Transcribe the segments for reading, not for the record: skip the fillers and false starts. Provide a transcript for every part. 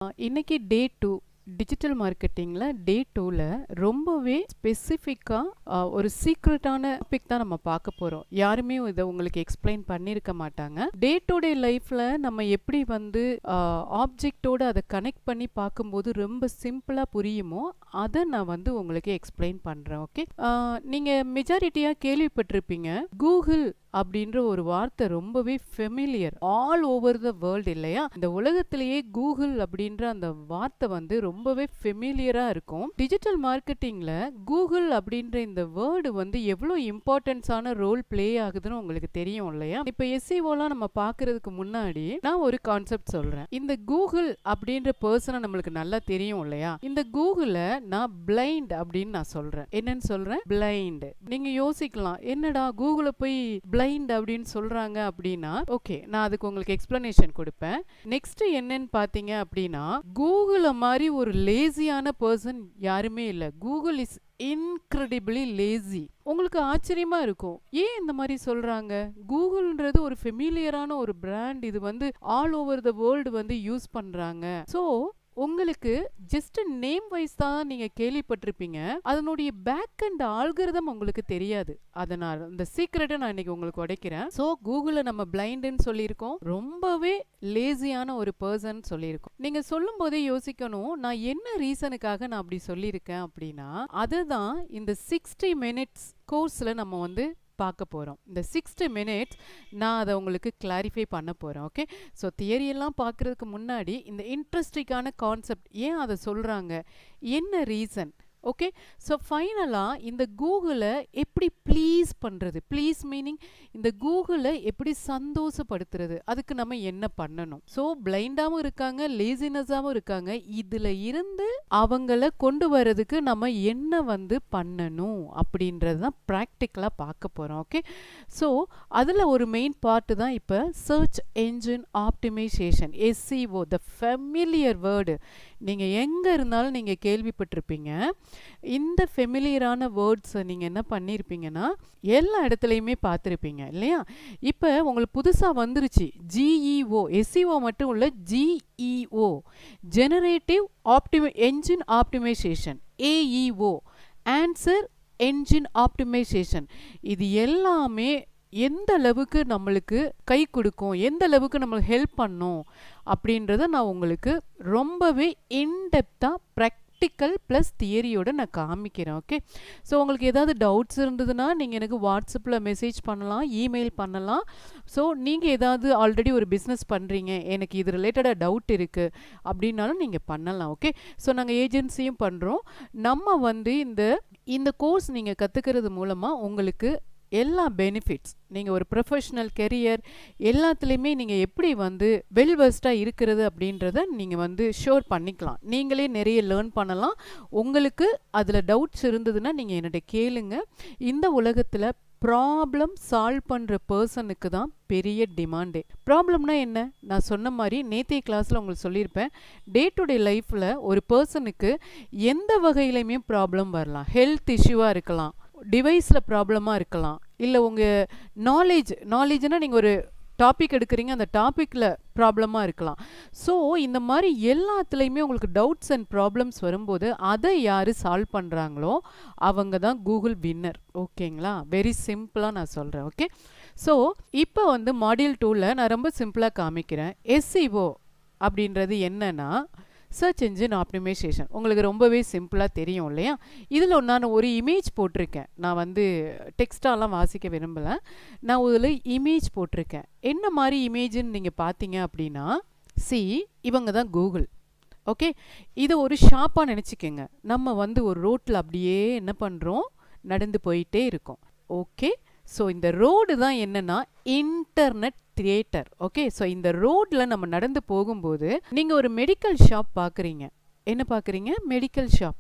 இன்னைக்கு டே 2 டிஜிட்டல் மார்க்கெட்டிங்கில் டே 2ல ரொம்பவே ஸ்பெசிஃபிக்காக ஒரு சீக்ரெட்டான டாபிக் தான் நம்ம பார்க்க போகிறோம். யாருமே இதை உங்களுக்கு எக்ஸ்பிளைன் பண்ணியிருக்க மாட்டாங்க. டே டு டே லைஃப்பில் நம்ம எப்படி வந்து ஆப்ஜெக்டோடு அதை கனெக்ட் பண்ணி பார்க்கும்போது ரொம்ப சிம்பிளாக புரியுமோ அதை நான் வந்து உங்களுக்கு எக்ஸ்பிளைன் பண்ணுறேன். ஓகே, நீங்கள் மெஜாரிட்டியாக கேள்விப்பட்டிருப்பீங்க, கூகுள் அப்படின்ற ஒரு வார்த்தை ரொம்பவே familiar all over the world இல்லையா? இந்த உலகத்திலேயே கூகுள் அப்படின்ற அந்த வார்த்தை வந்து ரொம்பவே ஃபெமிலியரா இருக்கும். டிஜிட்டல் மார்க்கெட்டிங்ல கூகுள் அப்படின்ற இந்த வேர்டு வந்து எவ்வளோ இம்பார்ட்டன்ஸான ரோல் பிளே ஆகுதுன்னு உங்களுக்கு தெரியும் இல்லையா? இப்போ எஸ்இஓலாம் நம்ம பார்க்கறதுக்கு முன்னாடி நான் ஒரு கான்செப்ட் சொல்றேன். இந்த கூகுள் அப்படின்ற பர்சனை நம்மளுக்கு நல்லா தெரியும் இல்லையா? இந்த கூகுளை நான் பிளைண்ட் அப்படின்னு நான் சொல்றேன். என்னன்னு சொல்றேன்? பிளைண்ட். நீங்க யோசிக்கலாம், என்னடா கூகுளை போய் பிளைண்ட் அப்படின்னு சொல்றாங்க அப்படின்னா, ஓகே, நான் அதுக்கு உங்களுக்கு எக்ஸ்பிளனேஷன் கொடுப்பேன். நெக்ஸ்ட் என்னன்னு பாத்தீங்க அப்படின்னா, கூகுள மாதிரி ஒரு லேசியான பர்சன் யாருமே இல்லை. Google is incredibly lazy. உங்களுக்கு ஆச்சரியமா இருக்கும், ஏன் இந்த மாதிரி சொல்றாங்க? கூகுள்ன்றது ஒரு ஃபெமிலியரான ஒரு பிராண்ட், இது வந்து ஆல் ஓவர் த வேர்ல்டு வந்து யூஸ் பண்றாங்க. ஸோ உங்களுக்கு ஜஸ்ட் நேம் வைஸ் தான் நீங்க கேள்விப்பட்டிருப்பீங்க, அதனுடைய பேக் அண்ட் ஆல்கரிதம் உங்களுக்கு தெரியாது. அதனால இந்த சீக்ரெட்டை நான் இன்னைக்கு உங்களுக்கு உடைக்கிறேன். ஸோ கூகுளை நம்ம பிளைண்டுன்னு சொல்லியிருக்கோம், ரொம்பவே லேசியான ஒரு பர்சன் சொல்லியிருக்கோம். நீங்க சொல்லும் போதே யோசிக்கணும், நான் என்ன ரீசனுக்காக நான் அப்படி சொல்லியிருக்கேன் அப்படின்னா, அதுதான் இந்த 60 minutes கோர்ஸ்ல நம்ம வந்து பார்க்க போகிறோம். இந்த 60 minutes நான் அதை உங்களுக்கு கிளாரிஃபை பண்ண போகிறேன். ஓகே, ஸோ தியரியெல்லாம் பார்க்குறதுக்கு முன்னாடி இந்த இன்ட்ரெஸ்டிங்கான கான்செப்ட் ஏன் அதை சொல்கிறாங்க, என்ன ரீசன்? ஓகே, ஸோ ஃபைனலாக இந்த கூகுளை எப்படி ப்ளீஸ் பண்ணுறது, ப்ளீஸ் மீனிங் இந்த கூகுளை எப்படி சந்தோஷப்படுத்துறது, அதுக்கு நம்ம என்ன பண்ணணும்? ஸோ பிளைண்டாகவும் இருக்காங்க, லேசினஸாகவும் இருக்காங்க, இதில் இருந்து அவங்கள கொண்டு வரதுக்கு நம்ம என்ன வந்து பண்ணணும் அப்படின்றது தான் ப்ராக்டிக்கலாக பார்க்க போகிறோம். ஓகே, ஸோ அதில் ஒரு மெயின் பார்ட்டு தான் இப்போ சர்ச் என்ஜின் ஆப்டிமைசேஷன், எஸ்இஓ, த ஃபெமிலியர் வேர்டு. நீங்கள் எங்கே இருந்தாலும் நீங்கள் கேள்விப்பட்டிருப்பீங்க. இந்த ஃபெமிலியரான வேர்ட்ஸை நீங்கள் என்ன பண்ணியிருப்பீங்கன்னா எல்லா இடத்துலையுமே பார்த்துருப்பீங்க இல்லையா? இப்போ உங்களுக்கு புதுசாக வந்துருச்சு ஜிஇஓ, எஸ்இஓ மட்டும் இல்லை, GEO, generative engine optimization, AEO, answer engine optimization. இது எல்லாமே எந்த அளவுக்கு நம்மளுக்கு கை கொடுக்கும், எந்த அளவுக்கு நம்மளுக்கு ஹெல்ப் பண்ணும் அப்படின்றத நான் உங்களுக்கு ரொம்பவே இன்டெப்த்தாக ப்ராக்டிக்கல் ப்ளஸ் தியரியோடு நான் காமிக்கிறேன். ஓகே, ஸோ உங்களுக்கு ஏதாவது டவுட்ஸ் இருந்ததுன்னா நீங்கள் எனக்கு வாட்ஸ்அப்பில் மெசேஜ் பண்ணலாம், இமெயில் பண்ணலாம். ஸோ நீங்கள் ஏதாவது ஆல்ரெடி ஒரு பிஸ்னஸ் பண்ணுறீங்க, எனக்கு இது ரிலேட்டடாக டவுட் இருக்குது அப்படின்னாலும் நீங்கள் பண்ணலாம். ஓகே, ஸோ நாங்கள் ஏஜென்சியும் பண்ணுறோம். நம்ம வந்து இந்த கோர்ஸ் நீங்கள் கற்றுக்கிறது மூலமாக உங்களுக்கு எல்லா பெனிஃபிட்ஸ், நீங்கள் ஒரு ப்ரொஃபஷ்னல் கெரியர் எல்லாத்துலேயுமே நீங்கள் எப்படி வந்து வெல்வெஸ்டாக இருக்கிறது அப்படின்றத நீங்கள் வந்து ஷோர் பண்ணிக்கலாம். நீங்களே நிறைய லேர்ன் பண்ணலாம். உங்களுக்கு அதில் டவுட்ஸ் இருந்ததுன்னா நீங்கள் என்னோட கேளுங்க. இந்த உலகத்தில் ப்ராப்ளம் சால்வ் பண்ணுற பர்சனுக்கு தான் பெரிய டிமாண்டே. ப்ராப்ளம்னா என்ன? நான் சொன்ன மாதிரி நேற்றைய கிளாஸில் உங்களுக்கு சொல்லியிருப்பேன், டே டு டே லைஃப்பில் ஒரு பர்சனுக்கு எந்த வகையிலையுமே ப்ராப்ளம் வரலாம். ஹெல்த் இஷ்யூவாக இருக்கலாம், டிவைஸில் ப்ராப்ளமாக இருக்கலாம், இல்லை உங்கள் நாலேஜ்னால் நீங்கள் ஒரு டாபிக் எடுக்கிறீங்க, அந்த டாப்பிக்கில் ப்ராப்ளமாக இருக்கலாம். ஸோ இந்த மாதிரி எல்லாத்துலேயுமே உங்களுக்கு டவுட்ஸ் அண்ட் ப்ராப்ளம்ஸ் வரும்போது அதை யார் சால்வ் பண்ணுறாங்களோ அவங்க தான் கூகுள் வின்னர். ஓகேங்களா? வெரி சிம்பிளாக நான் சொல்கிறேன். ஓகே, ஸோ இப்போ வந்து மாடியூல் 2ல் நான் ரொம்ப சிம்பிளாக காமிக்கிறேன். எஸ்இஓ அப்படின்றது என்னன்னா சர்ச் என்ஜின் ஆப்டிமைசேஷன். உங்களுக்கு ரொம்பவே சிம்பிளாக தெரியும் இல்லையா? இதில் நான் ஒரு இமேஜ் போட்டிருக்கேன். நான் வந்து டெக்ஸ்டாலாம் வாசிக்க விரும்பலை, நான் இதில் இமேஜ் போட்டிருக்கேன். என்ன மாதிரி இமேஜுன்னு நீங்கள் பார்த்தீங்க அப்படின்னா, இவங்க தான் கூகுள். ஓகே, இதை ஒரு ஷாப்பாக நினச்சிக்கோங்க. நம்ம வந்து ஒரு ரோட்டில் அப்படியே என்ன பண்ணுறோம், நடந்து போயிட்டே இருக்கோம். ஓகே, ஸோ இந்த ரோடு தான் என்னன்னா இன்டர்நெட் தியேட்டர். ஓகே, ஸோ இந்த ரோட்டில் நம்ம நடந்து போகும்போது நீங்கள் ஒரு மெடிக்கல் ஷாப் பார்க்குறீங்க. என்ன பார்க்குறீங்க? Medical shop.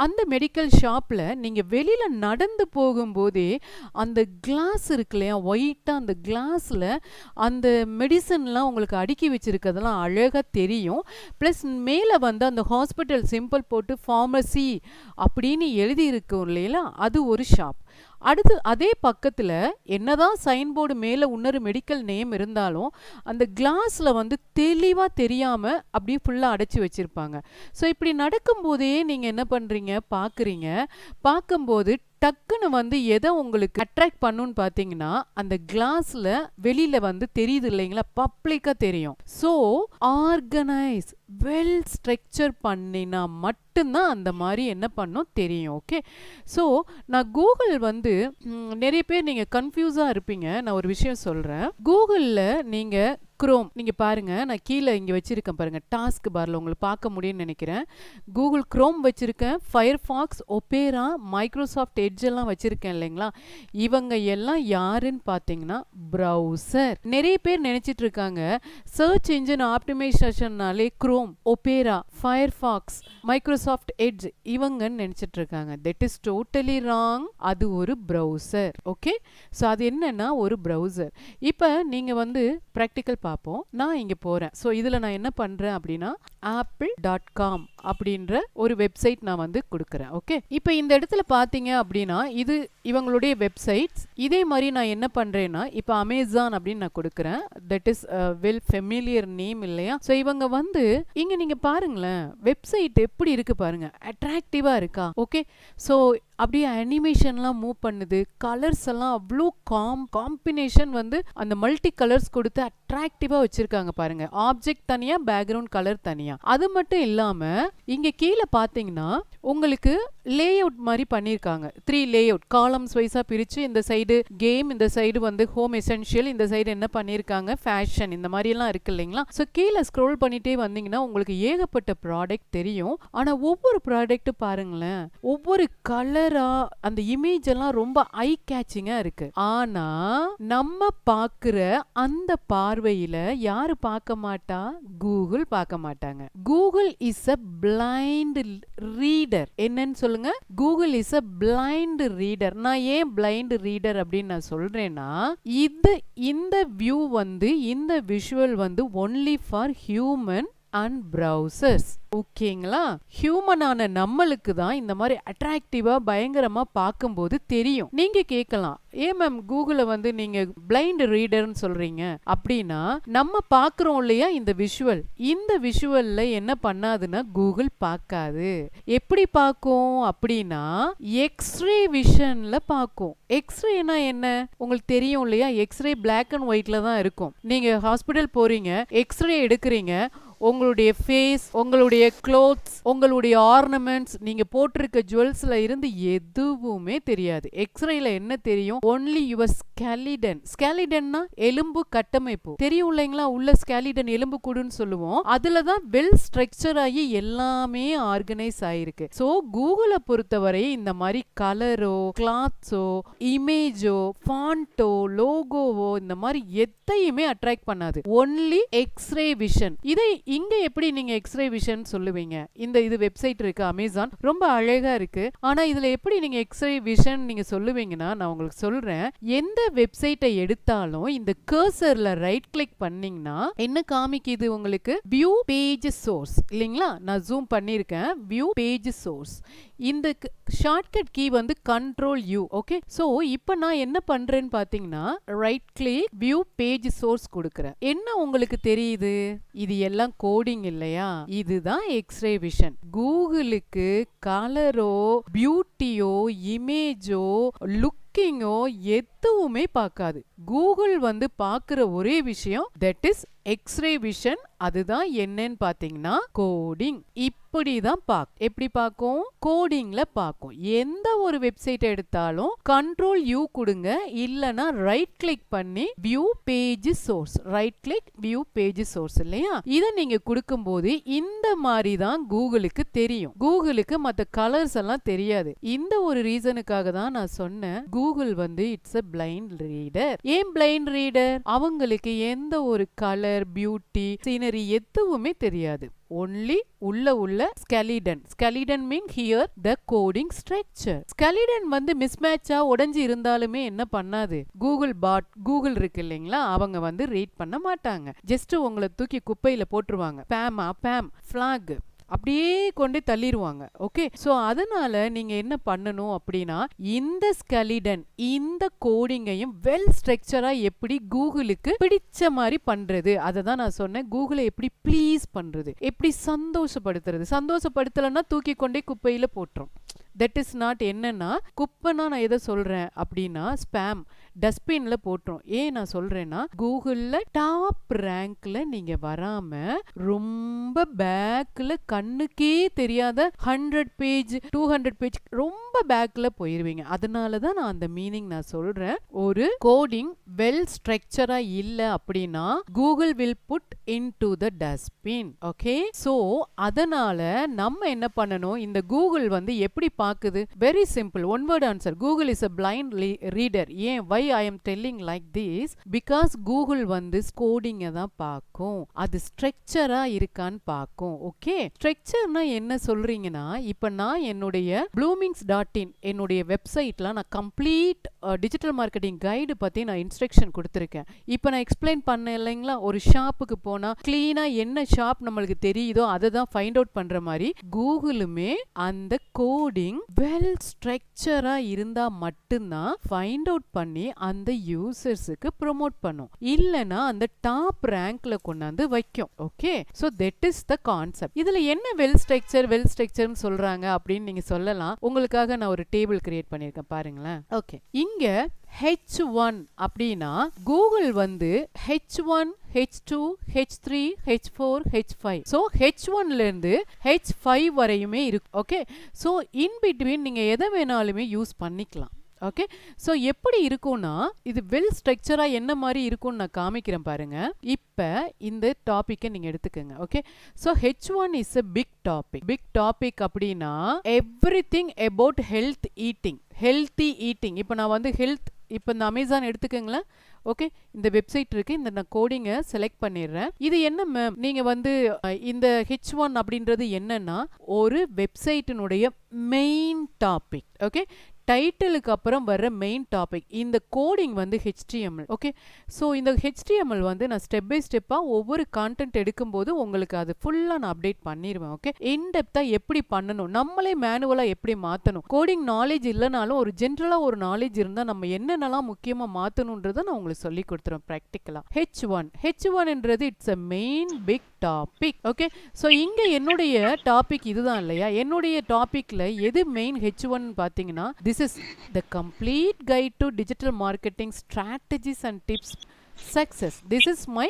அந்த மெடிக்கல் ஷாப்பில் நீங்கள் வெளியில் நடந்து போகும்போதே அந்த கிளாஸ் இருக்கு இல்லையா, ஒயிட்டாக, அந்த கிளாஸில் அந்த மெடிசன்லாம் உங்களுக்கு அடுக்கி வச்சுருக்கிறதெல்லாம் அழகாக தெரியும். ப்ளஸ் மேலே வந்து அந்த ஹாஸ்பிட்டல் சிம்பிள் போட்டு ஃபார்மசி அப்படின்னு எழுதியிருக்கோம் இல்லைங்களா, அது ஒரு ஷாப். அடுத்து அதே பக்கத்துல என்னதான் சைன் போர்டு மேல இன்னொரு மெடிக்கல் நேம் இருந்தாலும் அந்த கிளாஸ்ல வந்து தெளிவா தெரியாம அப்படியே ஃபுல்லா அடைச்சு வச்சிருப்பாங்க. ஸோ இப்படி நடக்கும்போதே நீங்க என்ன பண்றீங்க, பார்க்கும்போது டக்குன்னு வந்து எதை உங்களுக்கு அட்ராக்ட் பண்ணுன்னு பார்த்தீங்கன்னா அந்த கிளாஸ்ல வெளியில வந்து தெரியுது இல்லைங்களா, பப்ளிக்கா தெரியும். ஸோ ஆர்கனைஸ் வெல் ஸ்ட்ரக்சர் பண்ணினா மட்டும்தான் அந்த மாதிரி என்ன பண்ணும் தெரியும். ஓகே, ஸோ நான் கூகுள் வந்து நிறைய பேர் நீங்கள் கன்ஃபியூஸாக இருப்பீங்க. நான் ஒரு விஷயம் சொல்கிறேன். கூகுளில் நீங்கள் குரோம் நீங்க பாருங்க, நான் கீழே இங்க வச்சிருக்கேன் பாருங்க, டாஸ்க் பார்ல உங்களுக்கு பார்க்க முடியும்னு நினைக்கிறேன். கூகுள் குரோம் வச்சிருக்கேன், ஃபயர்ஃபாக்ஸ், ஒபேரா, மைக்ரோசாஃப்ட் எட்ஜ் எல்லாம் வச்சிருக்கேன் இல்லைங்களா. இவங்க எல்லாம் யாருன்னு பார்த்தீங்கன்னா ப்ரௌசர். நிறைய பேர் நினைச்சிட்டு இருக்காங்க சர்ச் இன்ஜின் ஆப்டிமைசேஷன்னாலே Chrome, Opera, Firefox, Microsoft Edge இவங்கன்னு நினைச்சிட்டு இருக்காங்க. That is totally wrong. அது ஒரு ப்ரௌசர். ஓகே, ஸோ அது என்னன்னா ஒரு ப்ரௌசர். இப்போ நீங்க வந்து ப்ராக்டிக்கல் பார்ப்போம். நான் இங்க போறேன். ஸோ இதுல நான் என்ன பண்றேன் அப்படின்னா apple.com அப்படின்ற ஒரு வெப்சைட் நான் வந்து கொடுக்குறேன். ஓகே, இப்போ இந்த இடத்துல பார்த்தீங்க அப்படின்னா இது இவங்களுடைய வெப்சைட்ஸ். இதே மாதிரி நான் என்ன பண்றேன்னா இப்போ அமேசான் அப்படின்னு நான் கொடுக்குறேன். That is well familiar name இல்லையா. ஸோ இவங்க வந்து இங்க நீங்க பாருங்களேன், வெப்சைட் எப்படி இருக்கு பாருங்க, அட்ராக்டிவா இருக்கா. ஓகே, ஸோ அப்படியே அனிமேஷன்லாம் மூவ் பண்ணுது, கலர்ஸ் எல்லாம் அவ்வளோ காம்பினேஷன் வந்து அந்த மல்டி கலர்ஸ் கொடுத்து அட்ராக்டிவா வச்சிருக்காங்க பாருங்க. ஆப்ஜெக்ட் தனியா, பேக்ரவுண்ட் கலர் தனியா. அது மட்டும் இல்லாம இங்க கீழே பாத்தீங்கன்னா உங்களுக்கு லே அவுட் மாதிரி பண்ணிருக்காங்க. 3 லே அவுட் காலம்ஸ் வைஸா பிரிச்சு, இந்த சைடு கேம், இந்த சைடு வந்து ஹோம் எசென்ஷியல், இந்த சைடு என்ன பண்ணிருக்காங்க ஃபேஷன், இந்த மாதிரி எல்லாம் இருக்கு இல்லைங்களா. ஸோ கீழே ஸ்க்ரோல் பண்ணிட்டே வந்தீங்கன்னா உங்களுக்கு ஏகப்பட்ட ப்ராடக்ட் தெரியும். ஆனா ஒவ்வொரு ப்ராடக்ட் பாருங்களேன், ஒவ்வொரு கலரா அந்த இமேஜ் எல்லாம் ரொம்ப ஐ கேச்சிங்கா இருக்கு. ஆனா நம்ம பாக்குற அந்த பார்வையில யாரு பார்க்க மாட்டா, கூகுள் பார்க்க மாட்டாங்க. Google is a blind reader. என்னன்னு சொல்லுங்க, Google is a blind reader. நான் ஏன் பிளைண்ட் ரீடர் அப்படின்னு நான் சொல்றேன்னா, இந்த வியூ வந்து இந்த விஷுவல் வந்து only for human and browsers. ஓகேங்களா, ஹியூமனான நம்மளுக்கு தான் இந்த மாதிரி அட்ராக்டிவா பயங்கரமா பார்க்கும்போது தெரியும். நீங்க கேட்கலாம், ஏன் மேம் கூகுளை வந்து நீங்க பிளைண்ட் ரீடர்னு சொல்றீங்க அப்படின்னா, நம்ம பார்க்குறோம் இல்லையா இந்த விஷுவல், இந்த விஷுவல்ல என்ன பண்ணாதுன்னா கூகுள் பார்க்காது. எப்படி பார்க்கும் அப்படின்னா எக்ஸ்ரே விஷன்ல பார்க்கும். எக்ஸ்ரேனா என்ன உங்களுக்கு தெரியும் இல்லையா, எக்ஸ்ரே பிளாக் அண்ட் ஒயிட்ல தான் இருக்கும். நீங்க ஹாஸ்பிட்டல் போறீங்க, எக்ஸ்ரே எடுக்கிறீங்க, உங்களுடைய ஃபேஸ், உங்களுடைய க்ளோத்ஸ், உங்களுடைய ஆர்னமெண்ட்ஸ், நீங்க போட்டிருக்க ஜுவல்ஸ்ல இருந்து எதுவுமே தெரியாது. எக்ஸ்ரேல என்ன தெரியும், ஒன்லி யுவர் ஸ்கெலிடன். ஸ்கெலிடன்னா எலும்பு கட்டமைப்பு தெரியும் இல்லைங்களா, உள்ள ஸ்கெலிடன் எலும்பு கூடுன்னு சொல்லுவோம். அதுலதான் வெல் ஸ்ட்ரக்சர் ஆகி எல்லாமே ஆர்கனைஸ் ஆயிருக்கு. சோ கூகுளை பொறுத்தவரை இந்த மாதிரி கலரோ, கிளாத்ஸோ, இமேஜோ, ஃபாண்டோ, லோகோவோ இந்த மாதிரி எதையுமே அட்ராக்ட் பண்ணாது. Only X ray vision. இதை இங்க எப்படி நீங்க எக்ஸ்ரே விஷன் சொல்லுவீங்க? இது வெப்சைட் இருக்கு அமேசான், ரொம்ப அழகா இருக்கு. ஆனா இதுல எப்படி நீங்க எக்ஸ்ரே விஷன் நீங்க சொல்லுவீங்கன்னா, நான் உங்களுக்கு சொல்றேன். எந்த வெப்சைட்டை எடுத்தாலும் இந்த கர்சர்ல ரைட் கிளிக் பண்ணீங்கன்னா என்ன காமிக்குது உங்களுக்கு, வியூ பேஜ் சோர்ஸ் இல்லைங்களா. நான் ஜூம் பண்ணிருக்கேன், வியூ பேஜ் சோர்ஸ். இந்த ஷார்ட்கட் கீ வந்து கண்ட்ரோல் யூ. ஓகே, சோ இப்போ நான் என்ன பண்றேன்னு பாத்தீங்கன்னா right click view page source கொடுக்கிறேன். என்ன உங்களுக்கு தெரியுது, இது எல்லாம் கோடிங் இல்லையா, இதுதான் எக்ஸ்ரே விஷன். கூகுளுக்கு கலரோ, பியூட்டியோ, இமேஜோ, லுக்கிங்கோ எதுவுமே பார்க்காது. கூகுள் வந்து பார்க்கிற ஒரே விஷயம் தட் இஸ் எக்ஸ்ரே விஷன். அதுதான் என்னன்னு பாத்தீங்கன்னா கோடிங். இப்படிதான் எப்படி பார்க்கும், கோடிங்ல பார்க்கும். எந்த ஒரு வெப்சைட் எடுத்தாலும் கண்ட்ரோல் யூ கொடுங்க, இல்லனா ரைட் கிளிக் பண்ணி view page source, right click view page source இல்லையா. இத நீங்க கொடுக்கும்போது இந்த மாதிரி தான் கூகுளுக்கு தெரியும். கூகுளுக்கு மத்த கலர்ஸ் எல்லாம் தெரியாது. இந்த ஒரு ரீசனுக்காக தான் நான் சொன்னேன் கூகுள் வந்து இட்ஸ் a blind reader. ஏன் blind reader? அவங்களுக்கு எந்த ஒரு கலர், பியூட்டி, சீனரி எதுவுமே தெரியாது. only உள்ள skeleton. skeleton mean here the coding structure. skeleton வந்து மிஸ்மேட்சா உடைஞ்சு இருந்தாலுமே என்ன பண்ணாது, கூகுள் இருக்கு இல்லைங்களா, அவங்க வந்து ரீட் பண்ண மாட்டாங்க. ஜஸ்ட் உங்களை தூக்கி குப்பையில போட்டுருவாங்க. பேம், ஃபிளாக், அப்படியே கொண்டு தள்ளிடுவாங்க. ஓகே, ஸோ அதனால நீங்க என்ன பண்ணணும் அப்படின்னா, இந்த ஸ்கெலிடன் இந்த கோடிங்கையும் வெல் ஸ்ட்ரக்சரா எப்படி கூகுளுக்கு பிடிச்ச மாதிரி பண்றது, அதை தான் நான் சொன்னேன். கூகுளை எப்படி ப்ளீஸ் பண்றது, எப்படி சந்தோஷப்படுத்துறது. சந்தோஷப்படுத்தலைன்னா தூக்கி கொண்டே குப்பையில போட்டுரும். That is not. என்னன்னா குப்பைனா நான் எதை சொல்றேன் அப்படின்னா ஸ்பேம், டஸ்ட்பின்ல போட்டுரும். ஏன் நான் சொல்றேன்னா கூகுள்ல டாப் ரேங்க்ல நீங்க வராம ரொம்ப பேக்ல கண்ணுக்கே தெரியாத 100 பேஜ் 200 பேஜ் ரொம்ப பேக்ல போயிருவீங்க. அதனால தான் நான் அந்த மீனிங் நான் சொல்றேன். ஒரு கோடிங் வெல் ஸ்ட்ரக்சரா இல்ல அப்படின்னா Google will put into the dustbin. Okay, so அதனால நம்ம என்ன பண்ணணும், இந்த கூகுள் வந்து எப்படி பாக்குது? Very simple, one word answer. Google is a blind reader. ஏன் why I am telling like this? because Google வந்து கோடிங்க தான் பார்க்கும், அது ஸ்ட்ரக்சரா இருக்கான்னு பார்க்கும். ஓகே, ஸ்ட்ரக்சர்னா என்ன சொல்றீங்கன்னா, இப்ப நான் என்னுடைய bloomings.in என்னுடைய வெப்சைட்ல நான் கம்ப்ளீட் டிஜிட்டல் மார்க்கெட்டிங் கைடு பத்தி நான் இன்ஸ்ட்ரக்ஷன் கொடுத்துருக்கேன். இப்ப நான் எக்ஸ்பிளைன் பண்ண இல்லைங்களா, ஒரு ஷாப்புக்கு போனா கிளீனா என்ன ஷாப் நம்மளுக்கு தெரியுதோ அதை தான் ஃபைண்ட் அவுட் பண்ற மாதிரி கூகுளுமே அந்த கோடிங் வெல் ஸ்ட்ரக்சரா இருந்தா மட்டும்தான் ஃபைண்ட் அவுட் பண்ணி அந்த யூசர்ஸுக்கு ப்ரோமோட் பண்ணும். இல்லனா அந்த டாப் ரேங்க்ல கொண்டாந்து வைக்கும். Okay, so that is the concept. இதுல என்ன வெல் ஸ்ட்ரக்சர்னு சொல்றாங்க அப்படின்னு நீங்க சொல்லலாம். உங்களுக்காக நான் ஒரு டேபிள் கிரியேட் பண்ணிருக்கேன் பாருங்களேன். ஓகே, இங்க H1 அப்படின்னா கூகுள் வந்து H1 H2 H3 H4 H5. So H1ல இருந்து H5 வரையுமே இருக்கு. ஓகே, ஸோ இன் பிட்வீன் நீங்க எதை வேணாலுமே யூஸ் பண்ணிக்கலாம். ஓகே, ஸோ எப்படி இருக்கும்னா இது வெல் ஸ்ட்ரக்சரா என்ன மாதிரி இருக்கும்னு நான் காமிக்கிறேன் பாருங்க. இப்போ இந்த டாபிக்கை நீங்க எடுத்துக்கோங்க. Okay, so H1 is a big topic அப்படின்னா எவ்ரிதிங் அபவுட் ஹெல்த்தி ஈட்டிங். இப்போ நான் வந்து இப்போ இந்த அமேசான் எடுத்துக்கோங்களேன். ஓகே, இந்த வெப்சைட் இருக்கு, இந்த நான் கோடிங்கை செலக்ட் பண்ணிடுறேன். இது என்ன மேம், நீங்க வந்து இந்த H1 அப்படின்றது என்னன்னா ஒரு வெப்சைட்டினுடைய மெயின் டாபிக். ஓகே, டைட்டிலுக்கு அப்புறம் வர மெயின் டாபிக். இந்த கோடிங் வந்து HTML. ஓகே, ஸோ இந்த HTML வந்து நான் ஸ்டெப் பை ஸ்டெப்பாக ஒவ்வொரு கான்டென்ட் எடுக்கும்போது உங்களுக்கு அது ஃபுல்லாக நான் அப்டேட் பண்ணிடுவேன். ஓகே, இன்டெப்த்தாக எப்படி பண்ணணும், நம்மளே மேனுவலாக எப்படி மாற்றணும், கோடிங் நாலேஜ் இல்லைனாலும் ஒரு ஜென்ரலாக ஒரு நாலேஜ் இருந்தால் நம்ம என்னென்னலாம் முக்கியமாக மாற்றணுன்றதை நான் உங்களுக்கு சொல்லி கொடுத்துருவேன் ப்ராக்டிக்கலாக. H1என்றது it's a main big topic. Okay, so இங்கே என்னுடைய டாபிக் இதுதான் இல்லையா, என்னுடைய டாப்பிக்கில் எது மெயின் H1 பார்த்தீங்கன்னா this is the complete guide to digital marketing strategies and tips success. This is my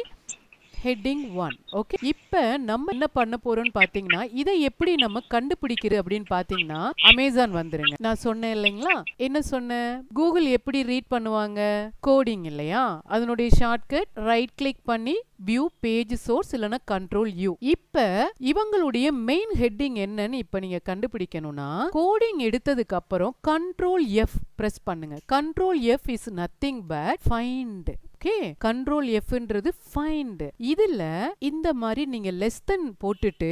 heading 1. Okay, இப்போ நம்ம என்ன பண்ண போறோம்னு பாத்தீங்கன்னா இதை எப்படி நம்ம கண்டுபிடிக்கிறது அப்படின்னு பாத்தீங்கன்னா அமேசான் வந்துருங்க. நான் சொன்னேன் இல்லைங்களா, என்ன சொன்னேன், கூகுள் எப்படி ரீட் பண்ணுவாங்க, கோடிங் இல்லையா, அதனுடைய ஷார்ட்கட் ரைட் கிளிக் பண்ணி வியூ பேஜ் சோர்ஸ் இல்லனா கண்ட்ரோல் U. இப்ப இவங்களுடைய மெயின் ஹெட்டிங் என்னன்னு இப்ப நீங்க கண்டுபிடிக்கணும்னா கோடிங் எடுத்ததுக்கு அப்புறம் கண்ட்ரோல் F பிரஸ் பண்ணுங்க. Control F is nothing but find. Okay, control Fன்றது ஃபைண்ட். இதுல இந்த மாதிரி நீங்க லெஸ் தென் போட்டுட்டு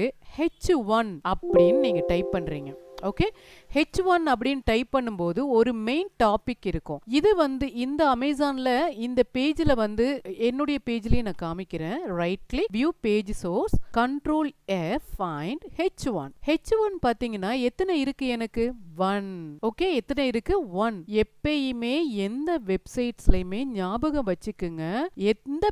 H1 அப்படின்னு நீங்க டைப் பண்றீங்க. ஓகே, H1 அப்படின்னு டைப் பண்ணும்போது ஒரு மெயின் டாபிக் இருக்கும். இது வந்து இந்த அமேசான்ல இந்த பேஜ்ல வந்து என்னுடைய பேஜ்லயே நான் காமிக்கிறேன். Right click view page source control F find H1 பாத்தீங்கன்னா எத்தனை இருக்கு எனக்கு 1. ஓகே, எத்தனை இருக்கு 1. எப்பயுமே எந்த வெப்சைட்ஸ்லயுமே ஞாபகம் வச்சுக்குங்க, எத்தனை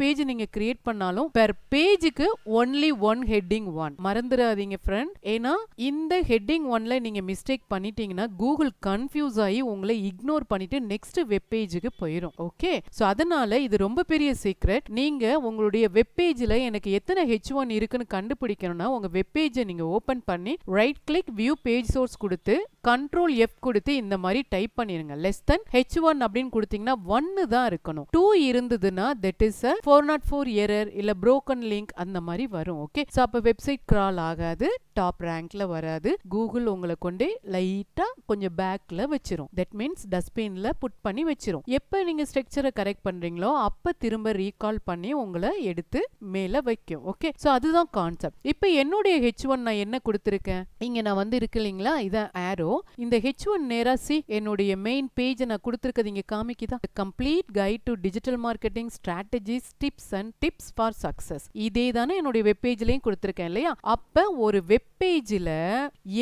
பேஜ் நீங்க கிரியேட் பண்ணாலும் பெர் பேஜுக்கு ஒன்லி ஒன் ஹெட்டிங் 1. மறந்துடாதீங்க ஃப்ரெண்ட். ஏன்னா இந்த ஹெட்டிங் 1ல நீங்க மிஸ்டேக் பண்ணிட்டீங்கன்னா கூகுள் கன்ஃபியூஸ் ஆகி உங்களை இக்னோர் பண்ணிட்டு நெக்ஸ்ட் வெப் பேஜுக்கு போயிடும். ஓகே, சோ அதனால இது ரொம்ப பெரிய சீக்ரெட். நீங்க உங்களுடைய வெப் பேஜ்ல எனக்கு எத்தனை H1 இருக்குன்னு கண்டுபிடிக்கணும்னா உங்க வெப் பேஜை நீங்க ஓபன் பண்ணி right click view page source கொடுத்து கண்ட்ரோல் F கொடுத்து இந்த மாதிரி டைப் பண்ணிருங்க. லெஸ் தென் H1 அப்படின்னு கொடுத்தீங்கன்னா 1 தான் இருக்கணும். 2 இருந்ததுன்னா that is a 404 எரர் இல்ல broken link அந்த மாதிரி வரும். ஓகே, சோ அப்ப வெப்சைட் கிரால் ஆகாது, டாப் ரேங்க்ல வராது. வராது. கூகுள் உங்களை கொண்டு லைட்டா கொஞ்சம் பேக்ல வச்சிரும். தட் மீன்ஸ் டஸ்ட்பின்ல புட் பண்ணி வச்சிரும். எப்ப நீங்க ஸ்ட்ரக்சரை கரெக்ட் பண்றீங்களோ அப்ப திரும்ப ரீகால் பண்ணி உங்களை எடுத்து மேல வைக்கும். ஓகே, சோ அதுதான் கான்செப்ட். இப்ப என்னுடைய H1 நான் என்ன கொடுத்திருக்கேன், இங்க நான் வந்து இருக்கு இல்லைங்களா, இதான் ஆரோ. இந்த H1 நேரா என்னுடைய மெயின் பேஜ் நான் கொடுத்திருக்கிறது இங்க காமிக்குதா, complete guide to digital marketing strategies tips and tips for success. இதே தானே என்னுடைய வெப் பேஜ்லயும் கொடுத்திருக்கேன் இல்லையா. அப்ப ஒரு வெப் பேஜ்ல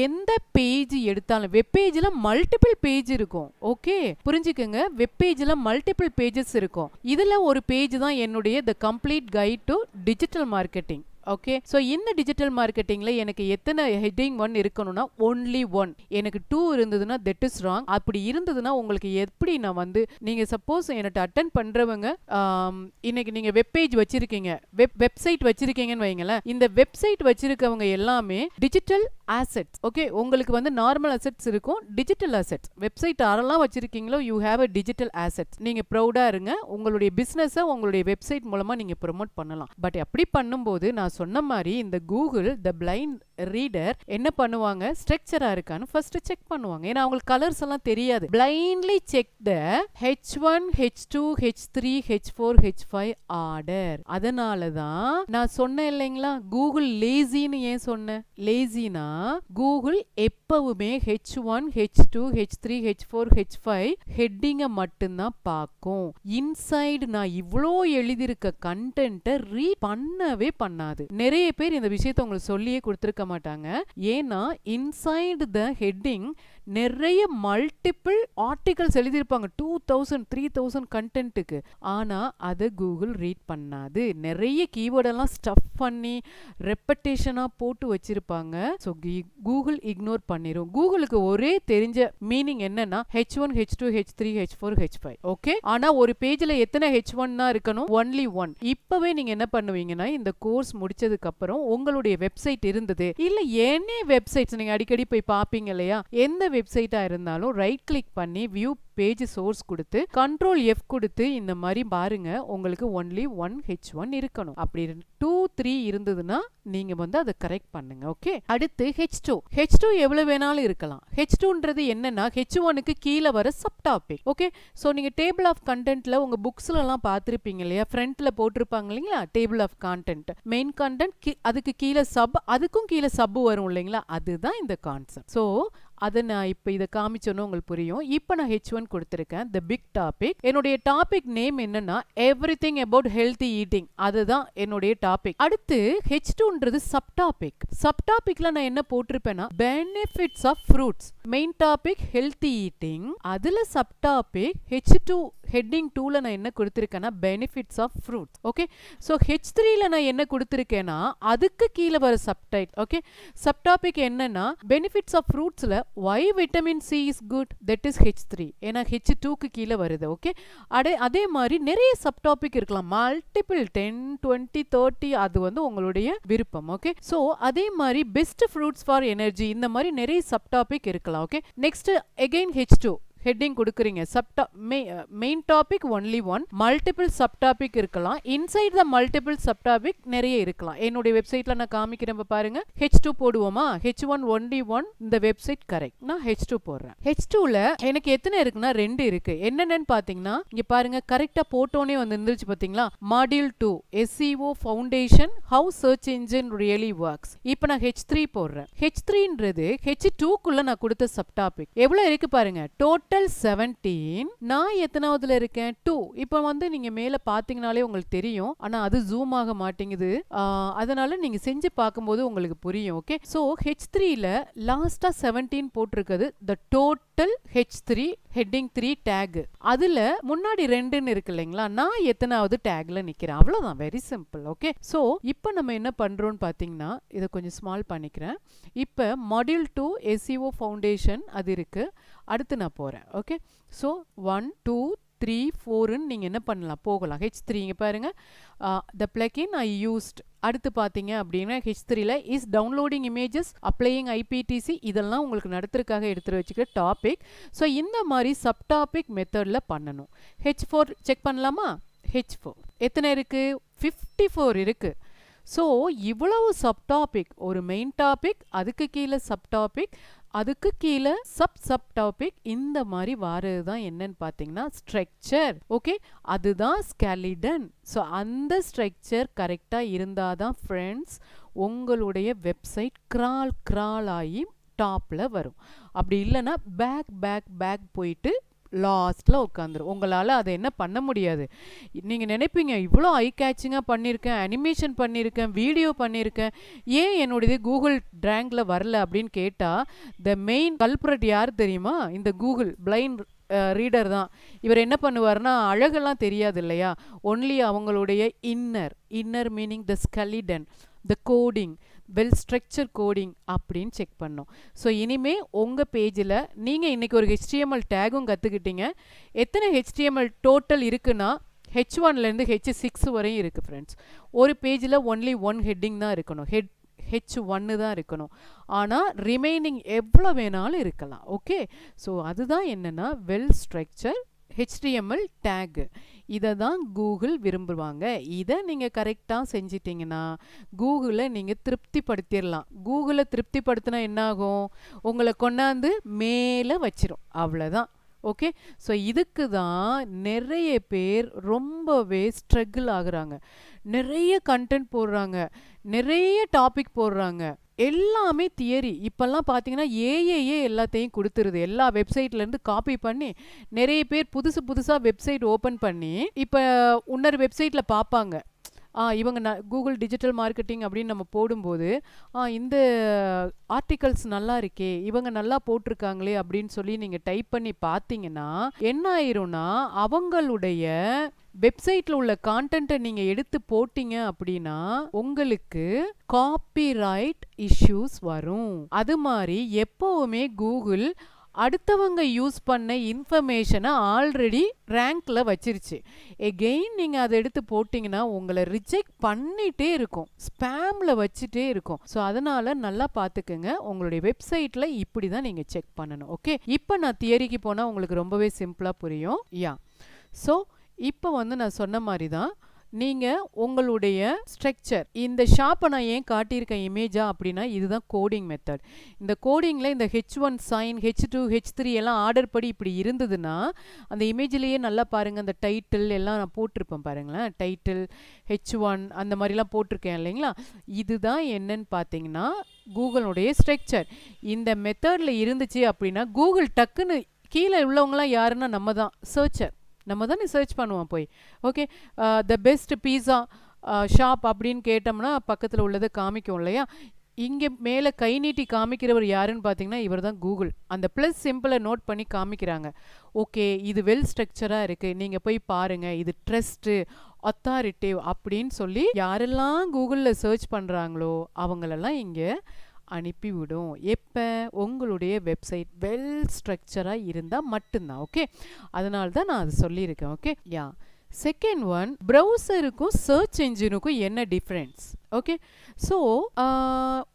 எந்த பேஜ் எடுத்தாலும், வெப் பேஜ்ல மல்டிபிள் பேஜ் இருக்கும். ஓகே, புரிஞ்சுக்கங்க, வெப் பேஜ்ல மல்டிபிள் பேஜஸ் இருக்கும். இதுல ஒரு பேஜ் தான் என்னுடைய the complete guide to digital marketing. Okay, so இந்த டிஜிட்டல் மார்க்கெட்டிங்ல எனக்கு எத்தனை ஹெட்டிங் 1 இருக்கணும்னா ஒன்லி 1. எனக்கு 2 இருந்ததுன்னா தட் இஸ் ராங். அப்படி இருந்ததுன்னா உங்களுக்கு எப்படி நான் வந்து, நீங்க சப்போஸ் என்னட்ட அட்டென்ட் பண்றவங்க இன்னைக்கு நீங்க வெப் பேஜ் வச்சிருக்கீங்க, வெப்சைட் வச்சிருக்கீங்கன்னு வைங்களேன். இந்த வெப்சைட் வச்சிருக்கவங்க எல்லாமே டிஜிட்டல் அசெட்ஸ். ஓகே, உங்களுக்கு வந்து நார்மல் அசெட்ஸ் இருக்கும், டிஜிட்டல் அசெட்ஸ். வெப்சைட் யாரெல்லாம் வச்சிருக்கீங்களோ you have a digital assets. நீங்க ப்ரௌடா இருங்க, உங்களுடைய பிசினஸ் உங்களுடைய வெப்சைட் மூலமா நீங்க ப்ரோமோட் பண்ணலாம். பட் அப்படி பண்ணும்போது நான் சொன்ன மாதிரி இந்த கூகுள் த பிளைண்ட் ரீடர் என்ன பண்ணுவாங்க, ஸ்ட்ரக்சரா இருக்கான்னு ஃபர்ஸ்ட் செக் பண்ணுவாங்க. ஏன்னா அவங்களுக்கு கலர்ஸ் எல்லாம் தெரியாது. Blindly check the H1 H2 H3 H4 H5 order. அதனால தான் நான் சொன்னேன் இல்லைங்களா, கூகுள் லேசின்னு ஏன் சொன்னேன். லேசினா கூகுள் எப்பவுமே H1 H2 H3 H4 H5 ஹெட்டிங்க மட்டும்தான் பார்க்கும். இன்சைடு நான் இவ்வளோ எழுதியிருக்க கண்டென்ட்டை ரீட் பண்ணவே பண்ணாது. நிறைய பேர் இந்த விஷயத்தை உங்களுக்கு சொல்லியே கொடுத்துருக்க மாட்டாங்க. ஏன்னா இன்சைடு த ஹெட்டிங் நிறைய மல்டிபிள் ஆர்டிகல்ஸ் எழுதியிருப்பாங்க, 2000 3000 கண்டென்ட்டுக்கு. ஆனா அதை கூகுள் ரீட் பண்ணாது. நிறைய கீவேர்ட் எல்லாம் ஸ்டஃப் பண்ணி ரெப்படேஷனா போட்டு வச்சிருப்பாங்க. ஸோ கூகுள் இக்னோர் பண்ணிரும். கூகுளுக்கு ஒரே தெரிஞ்ச மீனிங் என்னன்னா H1 H2 H3 H4 H5. Okay, ஆனா ஒரு பேஜ்ல எத்தனை H1 தான் இருக்கணும், ஒன்லி 1. இப்பவே நீங்க என்ன பண்ணுவீங்கன்னா, இந்த கோர்ஸ் முடிச்சதுக்கு அப்புறம் உங்களுடைய வெப்சைட் இருந்தது இல்ல, எனி வெப்சைட்ஸ் நீங்க அடிக்கடி போய் பாப்பீங்க இல்லையா, எந்த வெப்சைட்டா இருந்தாலும் ரைட் கிளிக் பண்ணி வியூ பேஜ் சோர்ஸ் கொடுத்து கண்ட்ரோல் F கொடுத்து இந்த மாதிரி பாருங்க, உங்களுக்கு ஒன்லி 1 H1 இருக்கணும். அப்படி 2 3 இருந்ததுன்னா நீங்க வந்து அதை கரெக்ட் பண்ணுங்க. ஓகே, அடுத்து H2 எவ்வளவு வேணாலும் இருக்கலாம். H2ன்றது என்னன்னா H1க்கு கீழே வர சப் டாபிக். ஓகே, சோ நீங்க டேபிள் ஆஃப் கண்டென்ட்ல உங்க புக்ஸ்ல எல்லாம் பார்த்திருப்பீங்க இல்லையா, ஃப்ரண்ட்ல போட்டிருப்பாங்க இல்லைங்களா, table of content, main content, அதுக்கு கீழே சப், அதுக்கும் கீழே சப் வரும் இல்லைங்களா, அதுதான் இந்த கான்செப்ட். சோ அதை நான் இப்போ இதை காமிச்சோன்னு உங்களுக்கு புரியும். இப்போ நான் H1 கொடுத்துருக்கேன், த பிக் டாபிக். என்னுடைய டாபிக் நேம் என்னன்னா எவ்ரிதிங் அபவுட் ஹெல்தி ஈட்டிங். அதுதான் என்னுடைய டாபிக். அடுத்து H2ன்றது சப் டாபிக். சப் டாபிக்ல நான் என்ன போட்டிருப்பேன்னா benefits of fruits. Main topic healthy eating, அதுல சப் டாபிக் H2 ஹெட்டிங் 2ல நான் என்ன கொடுத்திருக்கேன்னா benefits of fruits. Okay, so H3ல நான் என்ன கொடுத்திருக்கேன்னா அதுக்கு கீழே வர சப்டைட்டில். ஓகே, சப்டாபிக் என்னன்னா பெனிஃபிட்ஸ் ஆஃப் ஃப்ரூட்ஸ்ல why vitamin C is good, that is H3. ஏன்னா H2க்கு கீழே வருது. ஓகே, அதே மாதிரி நிறைய சப்டாபிக் இருக்கலாம், மல்டிபிள் 10 20 30, அது வந்து உங்களுடைய விருப்பம். ஓகே, சோ அதே மாதிரி பெஸ்ட் ஃப்ரூட்ஸ் ஃபார் எனர்ஜி, இந்த மாதிரி நிறைய சப்டாபிக் இருக்கலாம். Okay, next again H2 heading கொடுக்குறீங்க, main topic only 1, multiple subtopic இருக்கலாம், இன்சைட் த மல்டிபிள் சப்டாபிக் நிறைய இருக்கலாம். என்னுடைய வெப்சைட்ல நான் காமிக்கிறேன் பாருங்க. H2 போடுவோமா, H1 ஒன்லி 1, இந்த வெப்சைட் கரெக்ட், நான் H2 போடுறேன். H2ல எனக்கு எத்தனை இருக்குன்னா 2 இருக்கு. என்னென்னு பாத்தீங்கன்னா இங்க பாருங்க, கரெக்டா போட்டோனே வந்து இருந்துச்சு பாத்தீங்களா, module 2 SEO foundation, how search engine really works. இப்போ நான் H3 போடுறேன். H3ன்றது H2குள்ள நான் கொடுத்த சப்டாபிக். எவ்வளவு இருக்கு பாருங்க, டோட்டல் 17, நான் எத்தனாவதுல இருக்கேன் 2. இப்போ வந்து நீங்க மேல பாத்தீங்கனாலே உங்களுக்கு தெரியும், ஆனா அது ஜூம் ஆக மாட்டேங்குது, அதனால நீங்க செஞ்சு பார்க்கும்போது உங்களுக்கு புரியும். ஓகே, சோ H3ல லாஸ்டா 17 போட்டிருக்கிறது the total H3 heading 3 tag. அதுல முன்னாடி 2ன்னு இருக்கு இல்லைங்களா, நான் எத்தனாவது டேக்ல நிக்கிறேன், அவ்வளவுதான், வெரி சிம்பிள். ஓகே, சோ இப்போ நம்ம என்ன பண்றோம்னு பாத்தீங்கன்னா, இதை கொஞ்சம் ஸ்மால் பண்ணிக்கிறேன். இப்போ மாடியூல் 2 SEO ஃபவுண்டேஷன் அது இருக்கு, அடுத்து நான் போறேன். ஓகே, சோ 1 2 3 4ன்னு நீங்க என்ன பண்ணலாம், போகலாம். H3 இங்க பாருங்க, the plugin I used. அடுத்து பாத்தீங்க அப்படின்னா H3ல is downloading images, applying IPTC, இதெல்லாம் உங்களுக்கு நடத்துறதுக்காக எடுத்து வச்சுக்கிற டாபிக். ஸோ இந்த மாதிரி சப் டாபிக் மெத்தட்ல பண்ணணும். H4 செக் பண்ணலாமா, H4 எத்தனை இருக்கு, 54 இருக்கு. ஸோ இவ்வளவு சப்டாபிக், ஒரு மெயின் டாபிக், அதுக்கு கீழே சப்டாபிக், அதுக்கு கீழே சப் டாபிக், இந்த மாதிரி வாரது தான் என்னன்னு பார்த்தீங்கன்னா ஸ்ட்ரக்சர். ஓகே, அதுதான் ஸ்கெலிடன். ஸோ அந்த ஸ்ட்ரக்சர் கரெக்டாக இருந்தால் தான் ஃப்ரெண்ட்ஸ் உங்களுடைய வெப்சைட் கிரால் ஆகி டாப்பில் வரும். அப்படி இல்லைன்னா பேக் போயிட்டு லாஸ்ட்டில் உட்காந்துரும். உங்களால் அதை என்ன பண்ண முடியாது. நீங்கள் நினைப்பீங்க, இவ்வளோ ஐ கேட்சிங்காக பண்ணியிருக்கேன், அனிமேஷன் பண்ணியிருக்கேன், வீடியோ பண்ணியிருக்கேன், ஏன் என்னுடையது கூகுள் ரேங்கில் வரல அப்படின்னு கேட்டால் த மெயின் கல்ப்ரட் யார் தெரியுமா? இந்த கூகுள் பிளைண்ட் ரீடர் தான். இவர் என்ன பண்ணுவார்னா, அழகெல்லாம் தெரியாது இல்லையா, ஒன்லி அவங்களுடைய இன்னர் மீனிங் த ஸ்கெலிடன், த கோடிங், வெல் ஸ்ட்ரக்சர் கோடிங் அப்படின்னு செக் பண்ணோம். ஸோ இனிமே உங்கள் பேஜில் நீங்கள் இன்றைக்கி ஒரு HTML டேகும் கற்றுக்கிட்டீங்க. எத்தனை HTML டோட்டல் இருக்குன்னா H1லேருந்து H6 வரையும் இருக்குது ஃப்ரெண்ட்ஸ். ஒரு பேஜில் ஒன்லி 1 ஹெட்டிங் தான் இருக்கணும், H1 தான் இருக்கணும். ஆனால் ரிமைனிங் எவ்வளோ வேணாலும் இருக்கலாம். ஓகே, ஸோ அதுதான் என்னென்னா வெல் ஸ்ட்ரக்சர் HTML டேகு. இதை தான் கூகுள் விரும்புவாங்க. இதை நீங்கள் கரெக்டாக செஞ்சிட்டிங்கன்னா கூகுளை நீங்கள் திருப்திப்படுத்திடலாம். கூகுளை திருப்திப்படுத்தினா என்னாகும்? உங்களை கொண்டாந்து மேலே வச்சிரும், அவ்வளோதான். ஓகே, ஸோ இதுக்கு தான் நிறைய பேர் ரொம்பவே ஸ்ட்ரகிள் ஆகுறாங்க. நிறைய கண்டென்ட் போடுறாங்க, நிறைய டாபிக் போடுறாங்க, எல்லாமே தியரி. இப்போல்லாம் பார்த்தீங்கன்னா ஏஏஏ எல்லாத்தையும் கொடுத்துருது. எல்லா வெப்சைட்லேருந்து காப்பி பண்ணி நிறைய பேர் புதுசாக வெப்சைட் ஓப்பன் பண்ணி இப்போ இன்னொரு வெப்சைட்டில் பார்ப்பாங்க, இவங்க கூகுள் டிஜிட்டல் மார்க்கெட்டிங் அப்படின்னு நம்ம போடும்போது இந்த ஆர்டிகல்ஸ் நல்லா இருக்கே, இவங்க நல்லா போட்டிருக்காங்களே அப்படின்னு சொல்லி நீங்கள் டைப் பண்ணி பார்த்தீங்கன்னா என்ன ஆயிரும்னா, அவங்களுடைய வெப்சைட்டில் உள்ள கான்டென்ட்டை நீங்கள் எடுத்து போட்டீங்க அப்படின்னா உங்களுக்கு காப்பிரைட் இஷ்யூஸ் வரும். அது மாதிரி எப்போவுமே கூகுள் அடுத்தவங்க யூஸ் பண்ண இன்ஃபர்மேஷனை ஆல்ரெடி ரேங்க்ல வச்சிருச்சு. எகெயின் நீங்கள் அதை எடுத்து போட்டிங்கன்னா உங்களை ரிஜெக்ட் பண்ணிகிட்டே இருக்கும், ஸ்பேமில் வச்சுட்டே இருக்கும். ஸோ அதனால் நல்லா பார்த்துக்குங்க, உங்களுடைய வெப்சைட்டில் இப்படி தான் நீங்கள் செக் பண்ணணும். ஓகே, இப்போ நான் தியரிக்கு போனால் உங்களுக்கு ரொம்பவே சிம்பிளாக புரியும். ஸோ இப்போ நான் சொன்ன மாதிரி தான் நீங்கள் உங்களுடைய ஸ்ட்ரக்சர், இந்த ஷாப்பை நான் ஏன் காட்டியிருக்கேன் இமேஜா அப்படின்னா இதுதான் கோடிங் மெத்தட். இந்த கோடிங்கில் இந்த H1 சைன், H2 H3 எல்லாம் ஆர்டர் படி இப்படி இருந்ததுன்னா அந்த இமேஜ்லேயே நல்லா பாருங்கள், அந்த டைட்டில் எல்லாம் நான் போட்டிருப்பேன் பாருங்களேன், டைட்டில் H1 அந்த மாதிரிலாம் போட்டிருக்கேன் இல்லைங்களா. இதுதான் என்னன்னு பார்த்தீங்கன்னா கூகுளுடைய ஸ்ட்ரக்சர். இந்த மெத்தடில் இருந்துச்சு அப்படின்னா கூகுள் டக்குன்னு கீழே உள்ளவங்களாம் யாருன்னா நம்ம தான் சர்ச்சர், நம்ம தானே சர்ச் பண்ணுவோம் போய். Okay, the best pizza shop அப்படின்னு கேட்டோம்னா பக்கத்தில் உள்ளதை காமிக்கும் இல்லையா. இங்கே மேலே கை நீட்டி காமிக்கிறவர் யாருன்னு பார்த்தீங்கன்னா இவர் தான் கூகுள். அந்த ப்ளஸ் சிம்பிளை நோட் பண்ணி காமிக்கிறாங்க. ஓகே, இது வெல் ஸ்ட்ரக்சராக இருக்குது, நீங்கள் போய் பாருங்கள், இது ட்ரஸ்ட்டு, அத்தாரிட்டிவ் அப்படின்னு சொல்லி யாரெல்லாம் கூகுளில் சர்ச் பண்ணுறாங்களோ அவங்களெல்லாம் இங்கே அனுப்பிவிடும். எப்போ? உங்களுடைய வெப்சைட் வெல் ஸ்ட்ரக்சராக இருந்தால் மட்டும்தான். ஓகே, அதனால தான் நான் அதை சொல்லியிருக்கேன். ஓகே, செகண்ட் ஒன், ப்ரௌசருக்கும் சர்ச் என்ஜினுக்கும் என்ன டிஃப்ரென்ஸ்? ஓகே, ஸோ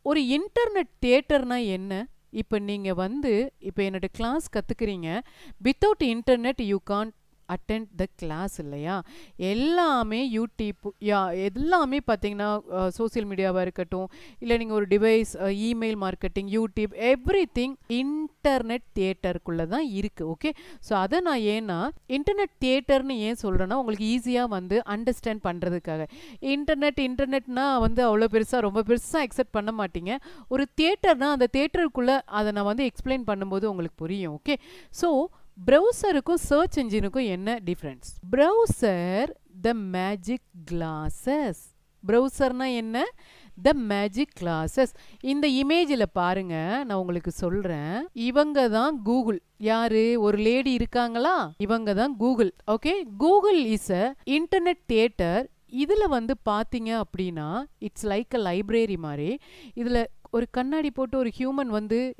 ஒரு இன்டர்நெட் தியேட்டர்னா என்ன? இப்போ நீங்கள் இப்போ என்னோட கிளாஸ் கற்றுக்குறீங்க, without internet you can't attend the class இல்லையா. எல்லாமே யூடியூப், எல்லாமே பார்த்தீங்கன்னா சோசியல் மீடியாவாக இருக்கட்டும், இல்லை நீங்கள் ஒரு device, email marketing, YouTube, everything internet தியேட்டருக்குள்ளே தான் இருக்குது. ஓகே, ஸோ அதை நான் ஏன்னா இன்டர்நெட் தியேட்டர்னு ஏன் சொல்கிறேன்னா உங்களுக்கு ஈஸியாக அண்டர்ஸ்டாண்ட் பண்ணுறதுக்காக. இன்டர்நெட்னா அவ்வளோ பெருசாக ரொம்ப பெருசாக அக்செப்ட் பண்ண மாட்டீங்க. ஒரு தியேட்டர்னால் அந்த தியேட்டருக்குள்ளே அதை நான் எக்ஸ்பிளைன் பண்ணும்போது உங்களுக்கு புரியும். ஓகே, ஸோ ப்ரௌசருக்கும் சர்ச் என்ஜினுக்கும் என்ன difference? Browser the magic glasses. ப்ரௌசர்னா என்ன? The magic glasses. இந்த இமேஜில் பாருங்க, நான் உங்களுக்கு சொல்கிறேன், இவங்க தான் கூகுள். யாரு? ஒரு லேடி இருக்காங்களா, இவங்க தான் Google. Okay, Google is a internet theatre. இதில் பார்த்தீங்க அப்படின்னா இட்ஸ் லைக் அ லைப்ரரி மாதிரி. இதில் ஒரு கண்ணாடி போட்டு ஒரு ஹியூமன்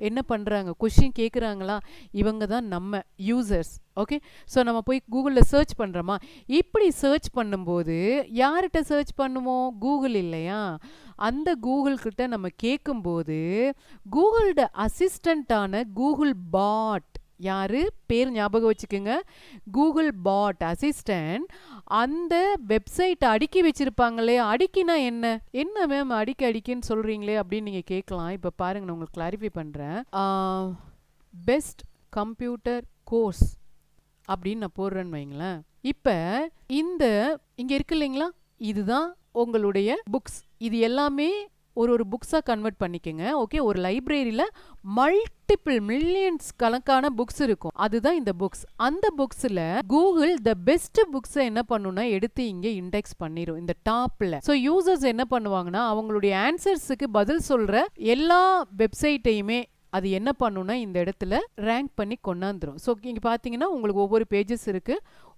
என்ன பண்ணுறாங்க, கொஷின் கேட்குறாங்களா, இவங்க தான் நம்ம யூசர்ஸ். ஓகே, ஸோ நம்ம போய் கூகுளில் சர்ச் பண்ணுறோமா, இப்படி சர்ச் பண்ணும்போது யார்கிட்ட சர்ச் பண்ணுவோம்? கூகுள் இல்லையா. அந்த கூகுள்கிட்ட நம்ம கேட்கும்போது கூகுளோட அசிஸ்டண்ட்டான கூகுள் பாட் யாரு பேர் ஞாபகம் வச்சுக்கோங்க, கூகுள் பாட் அசிஸ்டன்ட். அந்த வெப்சைட் அடுக்கி வச்சிருப்பாங்களே, அடுக்கினா என்ன என்ன மேம் அடிக்கின்னு சொல்றீங்களே அப்படின்னு நீங்க கேட்கலாம். இப்ப பாருங்க, நான் உங்களுக்கு கிளாரிஃபை பண்றேன். பெஸ்ட் கம்ப்யூட்டர் கோர்ஸ் அப்படின்னு நான் போடுறேன்னு வைங்களேன். இப்ப இந்த இங்க இருக்கு இல்லைங்களா, இதுதான் உங்களுடைய புக்ஸ். இது எல்லாமே ஒரு புக்ஸா கன்வெர்ட் பண்ணிக்கங்க. ஓகே, ஒரு லைப்ரரியில மல்டிபிள் மில்லியன்ஸ் கணக்கான புக்ஸ் இருக்கும். அதுதான் இந்த புக்ஸ். அந்த புக்ஸ்ல கூகுள் த பெஸ்ட் புக்ஸை என்ன பண்ணுனா எடுத்து இங்க இண்டெக்ஸ் பண்ணிரும் இந்த டாப்ல. சோ யூசர்ஸ் என்ன பண்ணுவாங்கன்னா, அவங்களுடைய ஆன்சர்ஸுக்கு பதில் சொல்ற எல்லா வெப்சைட்டையுமே அது என்ன பண்ணுனா இந்த இடத்துல ரேங்க் பண்ணி கொண்டாந்துரும். ஸோ இங்கே பார்த்தீங்கன்னா உங்களுக்கு ஒவ்வொரு பேஜஸ் இருக்கு.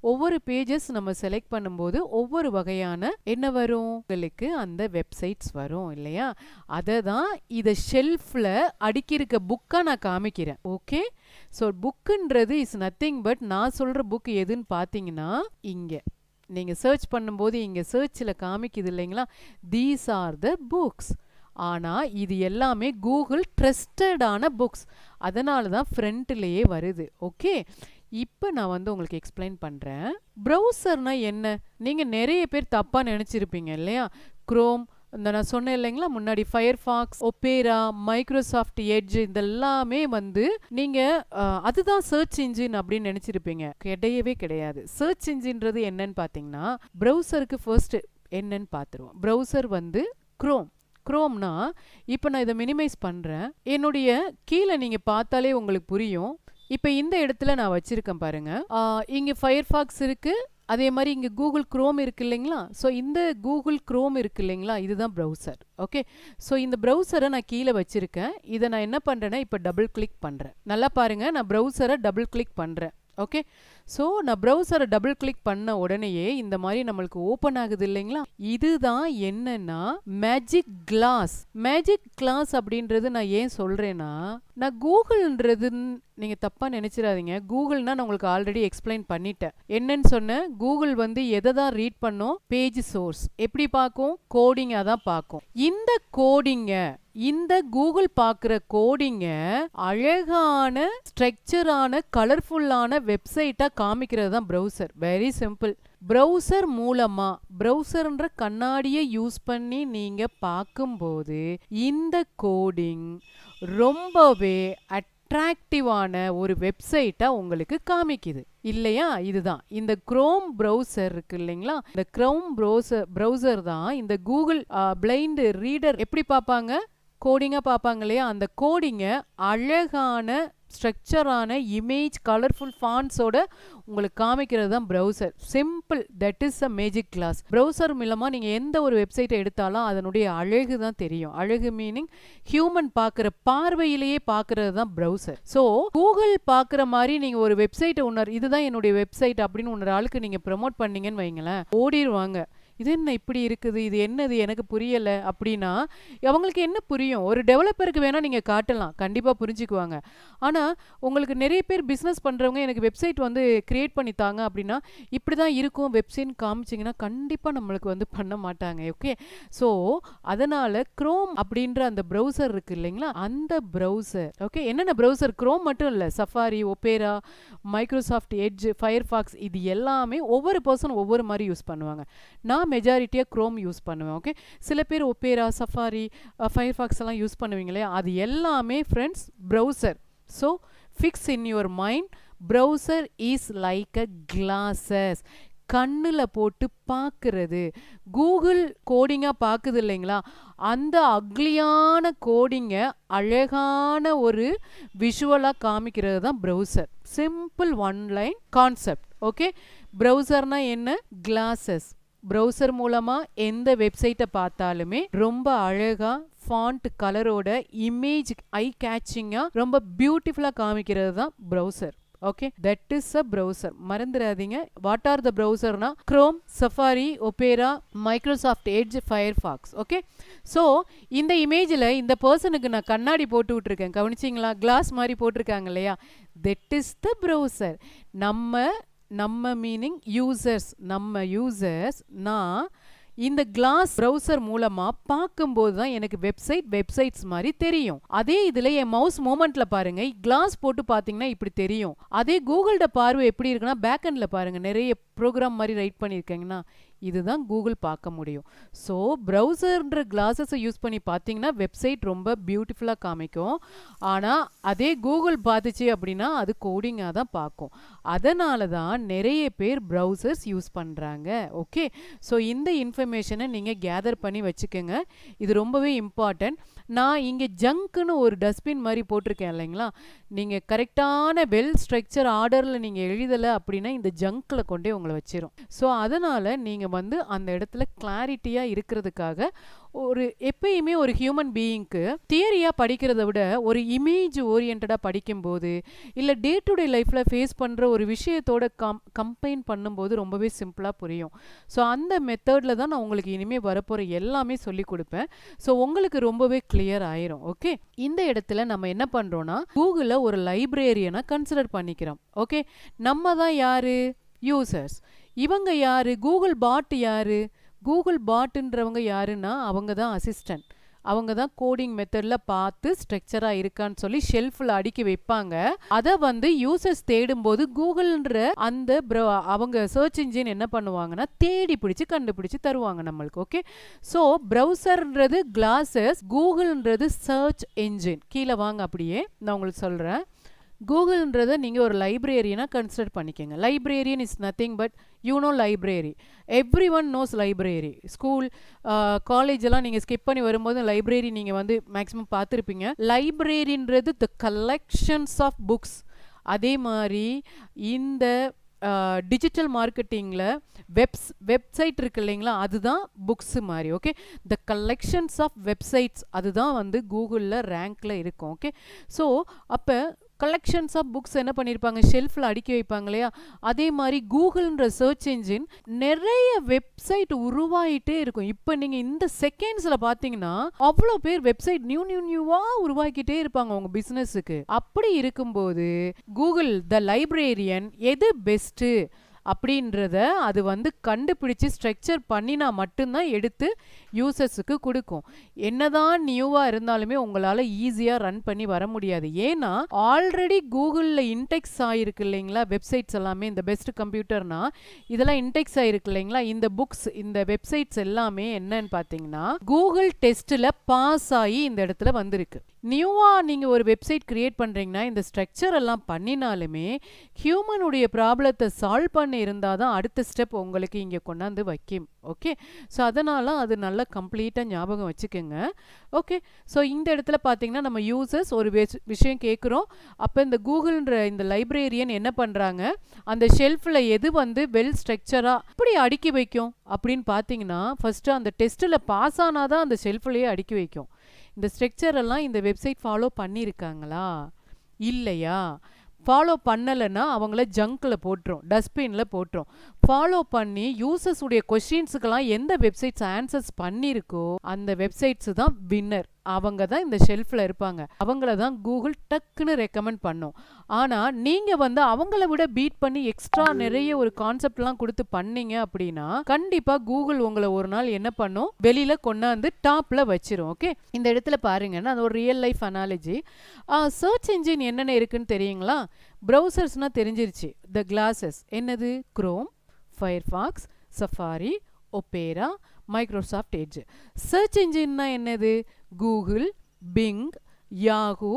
ஒவ்வொரு பேஜஸ் நம்ம செலக்ட் பண்ணும்போது ஒவ்வொரு வகையான என்ன வரும், உங்களுக்கு அந்த வெப்சைட்ஸ் வரும் இல்லையா. அதை தான் இதை ஷெல்ஃபில் அடுக்கியிருக்க புக்காக நான் காமிக்கிறேன். ஓகே, ஸோ புக்குன்றது இஸ் நத்திங் பட் நான் சொல்கிற புக் எதுன்னு பார்த்தீங்கன்னா, இங்கே நீங்கள் சர்ச் பண்ணும்போது இங்கே சர்ச்சில் காமிக்குது இல்லைங்களா, தீஸ் ஆர் த புக்ஸ். ஆனால் இது எல்லாமே கூகுள் ட்ரஸ்டடான புக்ஸ், அதனால தான் ஃப்ரண்ட்லேயே வருது. ஓகே, இப்போ நான் உங்களுக்கு எக்ஸ்பிளைன் பண்ணுறேன். ப்ரௌசர்னா என்ன, நீங்கள் நிறைய பேர் தப்பாக நினச்சிருப்பீங்க இல்லையா. குரோம், இந்த நான் சொன்னேன் இல்லைங்களா முன்னாடி, ஃபயர்ஃபாக்ஸ், ஒப்பேரா, மைக்ரோசாஃப்ட் எட்ஜ், இதெல்லாமே நீங்கள் அதுதான் சர்ச் இன்ஜின் அப்படின்னு நினச்சிருப்பீங்க. கிடையவே கிடையாது. சர்ச் இன்ஜின்றது என்னன்னு பார்த்தீங்கன்னா, ப்ரௌசருக்கு ஃபர்ஸ்ட் என்னன்னு பார்த்துருவோம். Browser chrome. குரோம்னா இப்போ நான் இதை மினிமைஸ் பண்ணுறேன். என்னுடைய கீழே நீங்கள் பார்த்தாலே உங்களுக்கு புரியும். இப்போ இந்த இடத்துல நான் வச்சுருக்கேன் பாருங்க. இங்கே ஃபயர்ஃபாக்ஸ் இருக்குது, அதே மாதிரி இங்கே கூகுள் குரோம் இருக்கு இல்லைங்களா. ஸோ இந்த கூகுள் குரோம் இருக்கு இல்லைங்களா, இதுதான் ப்ரௌசர். ஓகே, ஸோ இந்த ப்ரௌசரை நான் கீழே வச்சுருக்கேன். இதை நான் என்ன பண்ணுறேன்னா இப்போ டபுள் கிளிக் பண்ணுறேன். நல்லா பாருங்கள், நான் ப்ரௌசரை டபுள் கிளிக் பண்ணுறேன். ஓகே, ஸோ நான் ப்ரௌசரை டபுள் கிளிக் பண்ண உடனேயே இந்த மாதிரி நம்மளுக்கு ஓப்பன் ஆகுது இல்லைங்களா. இதுதான் என்னன்னா மேஜிக் கிளாஸ். மேஜிக் கிளாஸ் அப்படின்றது நான் ஏன் சொல்றேன்னா, நான் கூகுள்ன்றது நீங்க தப்பா நினைச்சிடாதீங்க. கூகுள்னா நான் உங்களுக்கு ஆல்ரெடி எக்ஸ்பிளைன் பண்ணிட்டேன். என்னன்னு சொன்னேன், கூகுள் எதை தான் ரீட் பண்ணும், பேஜ் சோர்ஸ் எப்படி பார்க்கும், கோடிங்கா தான் பார்க்கும். இந்த கோடிங்க, இந்த கூகுள் பார்க்குற கோடிங்க அழகான ஸ்ட்ரக்சரான கலர்ஃபுல்லான வெப்சைட்டா காமிக்கிறது தான் ப்ரௌசர். Very simple. ப்ரௌசர் மூலமா, ப்ரௌசர்ன்ற கண்ணாடியை யூஸ் பண்ணி நீங்க பார்க்கும்போது இந்த கோடிங் ரொம்பவே அட்ராக்டிவான ஒரு வெப்சைட்டா உங்களுக்கு காமிக்குது இல்லையா. இதுதான் இந்த குரோம் ப்ரௌசர் இருக்கு இல்லைங்களா. இந்த குரோம் ப்ரௌசர் தான் இந்த கூகுள் பிளைண்ட் ரீடர் எப்படி பார்ப்பாங்க, கோடிங்கா பார்ப்பாங்க இல்லையா. அந்த கோடிங்க அழகான ஸ்ட்ரக்சரான இமேஜ் கலர்ஃபுல் ஃபாண்ட்ஸோட உங்களுக்கு காமிக்கிறது தான் browser. Simple, that is a magic glass. Browser மூலமா நீங்கள் எந்த ஒரு வெப்சைட்டை எடுத்தாலும் அதனுடைய அழகு தான் தெரியும். அழகு மீனிங் ஹியூமன் பார்க்குற பார்வையிலேயே பார்க்கறது தான் ப்ரௌசர். ஸோ கூகுள் பார்க்குற மாதிரி நீங்கள் ஒரு வெப்சைட்டை இதுதான் என்னுடைய வெப்சைட் அப்படின்னு ஒன்று ஆளுக்கு நீங்கள் ப்ரமோட் பண்ணீங்கன்னு வைங்களேன், ஓடிடுவாங்க. இது என்ன இப்படி இருக்குது, இது என்னது எனக்கு புரியலை அப்படின்னா அவங்களுக்கு என்ன புரியும். ஒரு டெவலப்பருக்கு வேணால் நீங்கள் காட்டலாம், கண்டிப்பாக புரிஞ்சுக்குவாங்க. ஆனால் உங்களுக்கு நிறைய பேர் பிஸ்னஸ் பண்ணுறவங்க எனக்கு வெப்சைட் கிரியேட் பண்ணி தாங்க அப்படின்னா இப்படி தான் இருக்கும் வெப்சைட்னு காமிச்சிங்கன்னா கண்டிப்பாக நம்மளுக்கு பண்ண மாட்டாங்க. ஓகே, ஸோ அதனால் குரோம் அப்படின்ற அந்த ப்ரௌசர் இருக்குது இல்லைங்களா, அந்த ப்ரௌசர். ஓகே, என்னென்ன ப்ரௌசர், குரோம் மட்டும் இல்லை, safari, Opera, Microsoft Edge, Firefox, இது எல்லாமே ஒவ்வொரு பர்சன் ஒவ்வொரு மாதிரி யூஸ் பண்ணுவாங்க. நான் மெஜாரிட்டியாக குரோம் யூஸ் பண்ணுவேன். ஓகே, சில பேர் ஒப்பேரா, சஃபாரி, ஃபயர்ஃபாக்ஸ் எல்லாம் யூஸ் பண்ணுவீங்களே, அது எல்லாமே friends browser. So fix in your mind, browser is like a classes. கண்ணில் போட்டு பார்க்குறது. கூகுள் கோடிங்காக பார்க்குது இல்லைங்களா, அந்த அக்லியான கோடிங்க அழகான ஒரு விஷுவலாக காமிக்கிறது தான் browser. Simple one line concept. Okay, ப்ரௌசர்னா என்ன, கிளாஸஸ். ப்ரௌசர் மூலமா எந்த வெப்சைட்டை பார்த்தாலுமே ரொம்ப அழகா ஃபாண்ட் கலரோட இமேஜ் ஐ கேச்சிங்கா ரொம்ப பியூட்டிஃபுல்லா காமிக்கிறது தான் browser. Okay, that is a browser. மறந்துடாதீங்க. வாட் ஆர் த ப்ரௌசர்னா Chrome, Safari, Opera, Microsoft Edge, Firefox. Okay, so இந்த இமேஜில் இந்த பர்சனுக்கு நான் கண்ணாடி போட்டு விட்டுருக்கேன், கவனிச்சிங்களா, கிளாஸ் மாதிரி போட்டிருக்காங்க இல்லையா, தட் இஸ் த ப்ரௌசர். நம்ம மீனிங் யூசர்ஸ், நம்ம யூசர்ஸ் நான் இந்த கிளாஸ் ப்ரௌசர் மூலமா பார்க்கும்போது தான் எனக்கு வெப்சைட்ஸ் மாதிரி தெரியும். அதே இதுல என் மவுஸ் மூமெண்ட்ல பாருங்க, கிளாஸ் போட்டு பாத்தீங்கன்னா இப்படி தெரியும். அதே கூகுளோட பார்வை எப்படி இருக்குன்னா, பேக் எண்ட்ல பாருங்க, நிறைய ப்ரோக்ராம் மாதிரி ரைட் பண்ணியிருக்கீங்கன்னா இதுதான் கூகுள் பார்க்க முடியும். ஸோ ப்ரௌசர்ன்ற கிளாஸஸை யூஸ் பண்ணி பார்த்தீங்கன்னா வெப்சைட் ரொம்ப பியூட்டிஃபுல்லாக காமிக்கும். ஆனால் அதே கூகுள் பார்த்துச்சு அப்படின்னா அது கோடிங்காக தான் பார்க்கும். அதனால தான் நிறைய பேர் ப்ரௌசர்ஸ் யூஸ் பண்ணுறாங்க. ஓகே, ஸோ இந்த இன்ஃபர்மேஷனை நீங்கள் கேதர் பண்ணி வச்சுக்கோங்க. இது ரொம்பவே இம்பார்ட்டன்ட். நான் இங்கே ஜங்க்குன்னு ஒரு டஸ்ட்பின் மாதிரி போட்டிருக்கேன் இல்லைங்களா, நீங்கள் கரெக்டான வெல் ஸ்ட்ரக்சர் ஆர்டரில் நீங்கள் எழுதலை அப்படின்னா இந்த ஜங்க்கில் கொண்டே உங்களை வச்சிரும். ஸோ அதனால் நீங்கள் வந்து அந்த இடத்துல கிளாரிட்டியாக இருக்கிறதுக்காக எப்பயுமே ஒரு ஹியூமன் பீயிங்க்கு தியரியாக படிக்கிறத விட ஒரு இமேஜ் ஓரியன்டாக படிக்கும்போது இல்லை டே டு டே லைஃப்பில் ஃபேஸ் பண்ணுற ஒரு விஷயத்தோட கம்பைன் பண்ணும்போது ரொம்பவே சிம்பிளாக புரியும். ஸோ அந்த மெத்தடில் தான் நான் உங்களுக்கு இனிமேல் வரப்போகிற எல்லாமே சொல்லி கொடுப்பேன். ஸோ உங்களுக்கு ரொம்பவே கிளியர் ஆயிரும். ஓகே, இந்த இடத்துல நம்ம என்ன பண்ணுறோன்னா கூகுளில் ஒரு லைப்ரரியனை கன்சிடர் பண்ணிக்கிறோம். ஓகே, நம்ம தான் யாரு? யூசர்ஸ். இவங்க யாரு? கூகுள் பாட் யாரு? கூகுள் பாட்டுன்றவங்க யாருன்னா அவங்க தான் அசிஸ்டன்ட். அவங்க தான் கோடிங் மெத்தடில் பார்த்து ஸ்ட்ரக்சராக இருக்கான்னு சொல்லி ஷெல்ஃபில் அடுக்கி வைப்பாங்க. அதை வந்து யூசர்ஸ் தேடும்போது கூகுள்ன்ற அந்த அவங்க சர்ச் இன்ஜின் என்ன பண்ணுவாங்கன்னா தேடி பிடிச்சி கண்டுபிடிச்சி தருவாங்க நம்மளுக்கு. ஓகே, ஸோ ப்ரௌசர்ன்றது கிளாஸஸ், கூகுள்ன்றது சர்ச் இன்ஜின். கீழே வாங்க, அப்படியே நான் உங்களுக்கு சொல்கிறேன். கூகுள்ன்றதை நீங்கள் ஒரு லைப்ரரியனாக கன்சிடர் பண்ணிக்கோங்க. Librarian is nothing but library. Everyone knows library. School college எல்லாம் நீங்கள் ஸ்கிப் பண்ணி வரும்போது லைப்ரரி நீங்கள் வந்து மேக்ஸிமம் பார்த்துருப்பீங்க. லைப்ரரின்றது த கலெக்ஷன்ஸ் ஆஃப் புக்ஸ். அதே மாதிரி இந்த டிஜிட்டல் மார்க்கெட்டிங்கில் வெப்சைட் இருக்கு இல்லைங்களா, அதுதான் புக்ஸு மாதிரி. Okay, the collections of websites அதுதான் வந்து கூகுளில் ரேங்க்கில் இருக்கும். ஓகே, ஸோ அப்போ கலெக்ஷன்ஸ் ஆஃப் புக்ஸ் என்ன பண்ணியிருப்பாங்க, ஷெல்ஃபில் அடுக்கி வைப்பாங்க இல்லையா, அதே மாதிரி கூகுள்ன்ற சர்ச் என்ஜின் நிறைய வெப்சைட் உருவாயிட்டே இருக்கும். இப்போ நீங்கள் இந்த செகண்ட்ஸில் பார்த்தீங்கன்னா அவ்வளோ பேர் வெப்சைட் நியூவாக உருவாக்கிட்டே இருப்பாங்க உங்கள் பிஸ்னஸுக்கு. அப்படி இருக்கும்போது கூகுள் த லைப்ரரியன் எது பெஸ்ட்டு அப்படின்றத அது வந்து கண்டுபிடிச்சு ஸ்ட்ரக்சர் பண்ணினா மட்டும்தான் எடுத்து யூசர்ஸுக்கு கொடுக்கும். என்னதான் நியூவாக இருந்தாலுமே உங்களால் ஈஸியாக ரன் பண்ணி வர முடியாது. ஏன்னா ஆல்ரெடி கூகுளில் இன்டெக்ஸ் ஆகிருக்கு இல்லைங்களா வெப்சைட்ஸ் எல்லாமே. இந்த பெஸ்ட் கம்ப்யூட்டர்னா இதெல்லாம் இன்டெக்ஸ் ஆகிருக்கு இல்லைங்களா. இந்த புக்ஸ் இந்த வெப்சைட்ஸ் எல்லாமே என்னன்னு பார்த்தீங்கன்னா கூகுள் டெஸ்ட்டில் பாஸ் ஆகி இந்த இடத்துல வந்திருக்கு. நியூவாக நீங்கள் ஒரு வெப்சைட் கிரியேட் பண்ணுறீங்கன்னா இந்த ஸ்ட்ரக்சர் எல்லாம் பண்ணினாலுமே ஹியூமனுடைய ப்ராப்ளத்தை சால்வ் பண்ணி இருந்தால் தான் அடுத்த ஸ்டெப் உங்களுக்கு இங்கே கொண்டாந்து வைக்கும். ஓகே, ஸோ அதனால் அது நல்லா கம்ப்ளீட்டாக ஞாபகம் வச்சுக்கோங்க. ஓகே, ஸோ இந்த இடத்துல பார்த்தீங்கன்னா நம்ம யூசர்ஸ் ஒரு விஷயம் கேட்குறோம். அப்போ இந்த கூகுள்ன்ற இந்த லைப்ரரியன் என்ன பண்ணுறாங்க, அந்த ஷெல்ஃபில் எது வந்து வெல் ஸ்ட்ரக்சராக இப்படி அடுக்கி வைக்கும் அப்படின்னு பார்த்தீங்கன்னா ஃபஸ்ட்டு அந்த டெஸ்ட்டில் பாஸ் ஆனால் தான் அந்த ஷெல்ஃபிலேயே அடுக்கி வைக்கும். இந்த ஸ்ட்ரக்சர் எல்லாம் இந்த வெப்சைட் ஃபாலோ பண்ணியிருக்காங்களா இல்லையா? ஃபாலோ பண்ணலைன்னா அவங்கள ஜங்க்கில் போட்டுரும், டஸ்ட்பினில் போட்டுரும். ஃபாலோ பண்ணி யூசர்ஸ் உடைய கொஸ்டின்ஸுக்கெல்லாம் எந்த வெப்சைட்ஸ் ஆன்சர்ஸ் பண்ணியிருக்கோ அந்த வெப்சைட்ஸு தான் வின்னர். அவங்க தான் இந்த ஷெல்ஃபில் இருப்பாங்க. அவங்கள தான் கூகுள் டக்குன்னு ரெக்கமெண்ட் பண்ணும். ஆனால் நீங்கள் வந்து அவங்கள விட பீட் பண்ணி எக்ஸ்ட்ரா நிறைய ஒரு கான்செப்ட்லாம் கொடுத்து பண்ணீங்க அப்படின்னா கண்டிப்பாக கூகுள் உங்களை ஒரு நாள் என்ன பண்ணும், வெளியில் கொண்டாந்து டாப்பில் வச்சிரும். ஓகே, இந்த இடத்துல பாருங்கன்னா அது ஒரு real life analogy. Search engine என்னென்ன இருக்குன்னு தெரியுங்களா? ப்ரௌசர்ஸ்னால் தெரிஞ்சிருச்சு. த கிளாஸஸ் என்னது? Chrome, Firefox, Safari, Opera, Microsoft Edge. Search என்ஜின்னா என்னது? கூகுள், பிங், யாஹூ,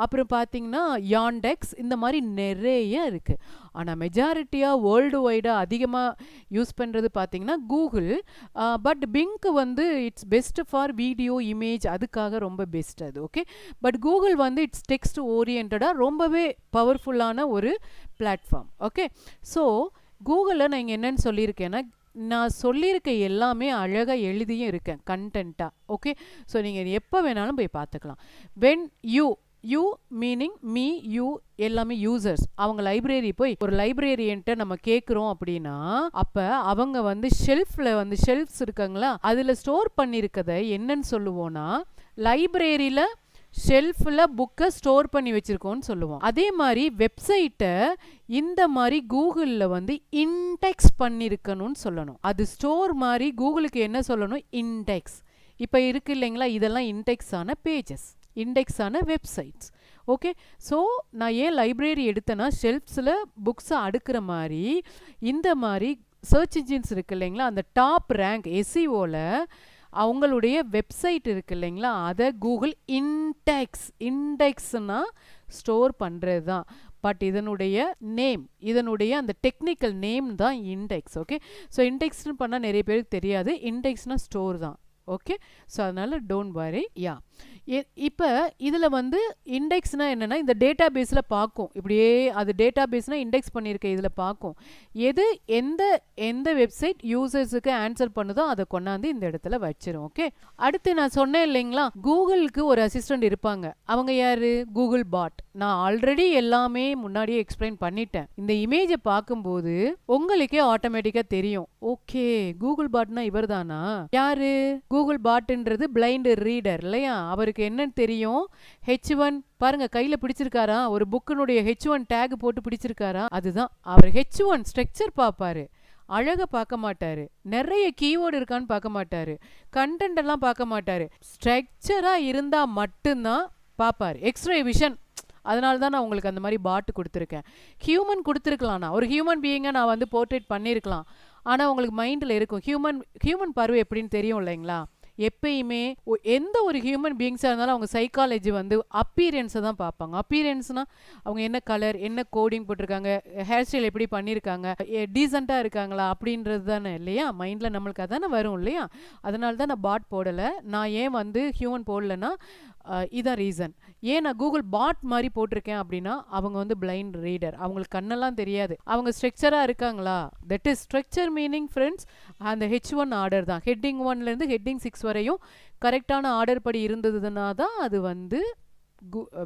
அப்புறம் பார்த்தீங்கன்னா யாண்டெக்ஸ், இந்த மாதிரி நிறைய இருக்குது. ஆனால் மெஜாரிட்டியாக வேர்ல்டு வைடாக அதிகமாக யூஸ் பண்ணுறது பார்த்தீங்கன்னா கூகுள். பட் பிங்க்கு வந்து it's best for video image, அதுக்காக ரொம்ப பெஸ்ட் அது. ஓகே, பட் கூகுள் வந்து இட்ஸ் டெக்ஸ்ட் ஓரியன்டாக ரொம்பவே பவர்ஃபுல்லான ஒரு பிளாட்ஃபார்ம். ஓகே, ஸோ கூகுளில் நான் இங்கே என்னென்னு சொல்லியிருக்கேன்னா நான் சொல்லியிருக்க எல்லாமே அழகாக எழுதியும் இருக்கேன் கண்டென்ட்டாக. ஓகே, ஸோ நீங்கள் எப்போ வேணாலும் போய் பார்த்துக்கலாம். When you meaning me, you எல்லாமே யூசர்ஸ். அவங்க லைப்ரரி போய் ஒரு லைப்ரரியன்ட்ட நம்ம கேட்குறோம் அப்படின்னா அப்போ அவங்க வந்து ஷெல்ஃபில் வந்து ஷெல்ஃப்ஸ் இருக்காங்களா அதில் ஸ்டோர் பண்ணியிருக்கதை என்னன்னு சொல்லுவோன்னா லைப்ரரியில் ஷெல்ஃபில் புக்கை ஸ்டோர் பண்ணி வச்சுருக்கோன்னு சொல்லுவோம். அதே மாதிரி வெப்சைட்டை இந்த மாதிரி கூகுளில் வந்து இன்டெக்ஸ் பண்ணியிருக்கணும்னு சொல்லணும். அது ஸ்டோர் மாதிரி கூகுளுக்கு என்ன சொல்லணும்? இன்டெக்ஸ். இப்போ இருக்கு இல்லைங்களா, இதெல்லாம் இன்டெக்ஸ் ஆன பேஜஸ், இன்டெக்ஸ் ஆன வெப்சைட்ஸ். ஓகே, ஸோ நான் ஏன் லைப்ரரி எடுத்தேன்னா ஷெல்ஃப்ஸில் புக்ஸை அடுக்கிற மாதிரி இந்த மாதிரி சர்ச் இன்ஜின்ஸ் இருக்கு இல்லைங்களா, அந்த டாப் ரேங்க் எஸ்இஓவில் அவங்களுடைய வெப்சைட் இருக்கு இல்லைங்களா, அதை கூகுள் இன்டெக்ஸ்னா ஸ்டோர் பண்ணுறது தான். பட் இதனுடைய நேம், இதனுடைய அந்த டெக்னிக்கல் நேம் தான் இன்டெக்ஸ். ஓகே, ஸோ இன்டெக்ஸ்னு பண்ணால் நிறைய பேருக்கு தெரியாது. இன்டெக்ஸ்னால் ஸ்டோர் தான். ஓகே, ஸோ அதனால் டோன்ட் வரி. யா, இப்போ இதில் வந்து இண்டெக்ஸ்னால் என்னென்னா இந்த டேட்டா பேஸில் பார்க்கும். இப்படியே அது டேட்டா பேஸ்னால் இண்டெக்ஸ் பண்ணியிருக்க இதில் பார்க்கும். எது எந்த வெப்சைட் யூசர்ஸுக்கு ஆன்சர் பண்ணுதோ அதை கொண்டாந்து இந்த இடத்துல வச்சிரும். ஓகே, அடுத்து நான் சொன்னேன் இல்லைங்களா, கூகுளுக்கு ஒரு அசிஸ்டண்ட் இருப்பாங்க. அவங்க யார்? கூகுள் பாட். நான் ஆல்ரெடி எல்லாமே முன்னாடியே எக்ஸ்பிளைன் பண்ணிட்டேன். இந்த இமேஜை பார்க்கும்போது உங்களுக்கே ஆட்டோமேட்டிக்காக தெரியும். ஓகே, கூகுள் பாட்னா இவர் தானா? யாரு? கூகுள் பாட்ன்றது பிளைண்ட் ரீடர் இல்லையா, அவருக்கு என்னன்னு தெரியும்? H1 பாருங்க கையில பிடிச்சிருக்காரா, ஒரு புக்கினுடைய H1 டேக் போட்டு பிடிச்சிருக்காரா, அதுதான் அவர். H1 ஸ்ட்ரக்சர் பார்ப்பாரு, அழகா பார்க்க மாட்டாரு, நிறைய கீவேர்டு இருக்கான்னு பார்க்க மாட்டாரு, கண்டென்ட் எல்லாம் பார்க்க மாட்டாரு, ஸ்ட்ரக்சரா இருந்தா மட்டும்தான் பார்ப்பாரு. X ray vision. அதனால தான் நான் உங்களுக்கு அந்த மாதிரி பாட்டு கொடுத்துருக்கேன். ஹியூமன் கொடுத்துருக்கலாம், நான் ஒரு ஹியூமன் பீயிங்கை நான் வந்து போர்ட்ரேட் பண்ணியிருக்கலாம். ஆனால் உங்களுக்கு மைண்டில் இருக்கும் ஹியூமன் பார்வை எப்படின்னு தெரியும் இல்லைங்களா. எப்பயுமே எந்த ஒரு ஹியூமன் பீயிங்ஸாக இருந்தாலும் அவங்க சைக்காலஜி வந்து அப்பீரியன்ஸை தான் பார்ப்பாங்க. அப்பீரியன்ஸ்னால் அவங்க என்ன கலர், என்ன கோடிங் போட்டிருக்காங்க, ஹேர் ஸ்டைல் எப்படி பண்ணியிருக்காங்க, டீசெண்டாக இருக்காங்களா அப்படின்றது தானே இல்லையா, மைண்டில் நம்மளுக்கு அதானே வரும் இல்லையா. அதனால தான் நான் பாட் போடலை. நான் ஏன் வந்து ஹியூமன் போடலைன்னா இதான் ரீசன். ஏன் நான் கூகுள் பாட் மாதிரி போட்டிருக்கேன் அப்படின்னா அவங்க வந்து பிளைண்ட் ரீடர், அவங்களுக்கு கண்ணெல்லாம் தெரியாது. அவங்க ஸ்ட்ரக்சராக இருக்காங்களா, that is structure meaning friends அந்த H1 ஆர்டர் தான். ஹெட்டிங் 1லேருந்து ஹெட்டிங் 6 வரையும் கரெக்டான ஆர்டர் படி இருந்ததுன்னா தான் அது வந்து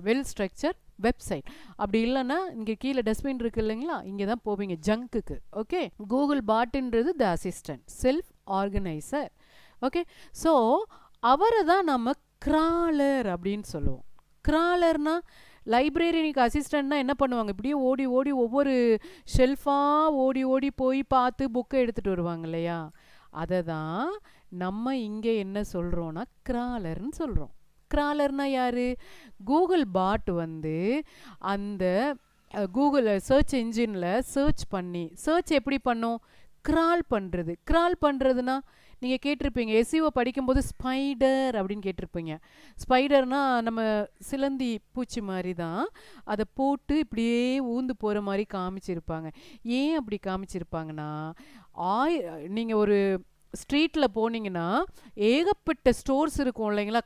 வெல் ஸ்ட்ரக்சர் வெப்சைட். அப்படி இல்லைன்னா இங்கே கீழே டஸ்ட்பின் இருக்கு இல்லைங்களா, இங்கே தான் போவீங்க ஜங்குக்கு. ஓகே, கூகுள் பாட்ன்றது the assistant, self organiser. Okay, so அவரை தான் நம்ம கிராலர் அப்படின்னு சொல்லுவோம். கிராலர்னா லைப்ரரிக்கு அசிஸ்டண்ட்னா என்ன பண்ணுவாங்க, இப்படியே ஓடி ஓடி ஒவ்வொரு ஷெல்ஃபாக ஓடி ஓடி போய் பார்த்து புக்கை எடுத்துகிட்டு வருவாங்க இல்லையா, அதை தான் நம்ம இங்கே என்ன சொல்கிறோன்னா கிராலர்னு சொல்கிறோம். கிராலர்னா யார்? கூகுள் பாட் வந்து அந்த கூகுள் சர்ச் இன்ஜினில் சர்ச் பண்ணி, சர்ச் எப்படி பண்ணோம்? கிரால் பண்ணுறது. கிரால் பண்ணுறதுனா நீங்கள் கேட்டிருப்பீங்க, எஸ்இஓ படிக்கும்போது ஸ்பைடர் அப்படின்னு கேட்டிருப்பீங்க. ஸ்பைடர்னால் நம்ம சிலந்தி பூச்சி மாதிரி தான், அதை போட்டு இப்படியே ஊந்து போகிற மாதிரி காமிச்சிருப்பாங்க. ஏன் அப்படி காமிச்சிருப்பாங்கன்னா, நீங்கள் ஒரு ஸ்ட்ரீட்டில் போனீங்கன்னா ஏகப்பட்ட ஸ்டோர்ஸ் இருக்கும் இல்லைங்களா,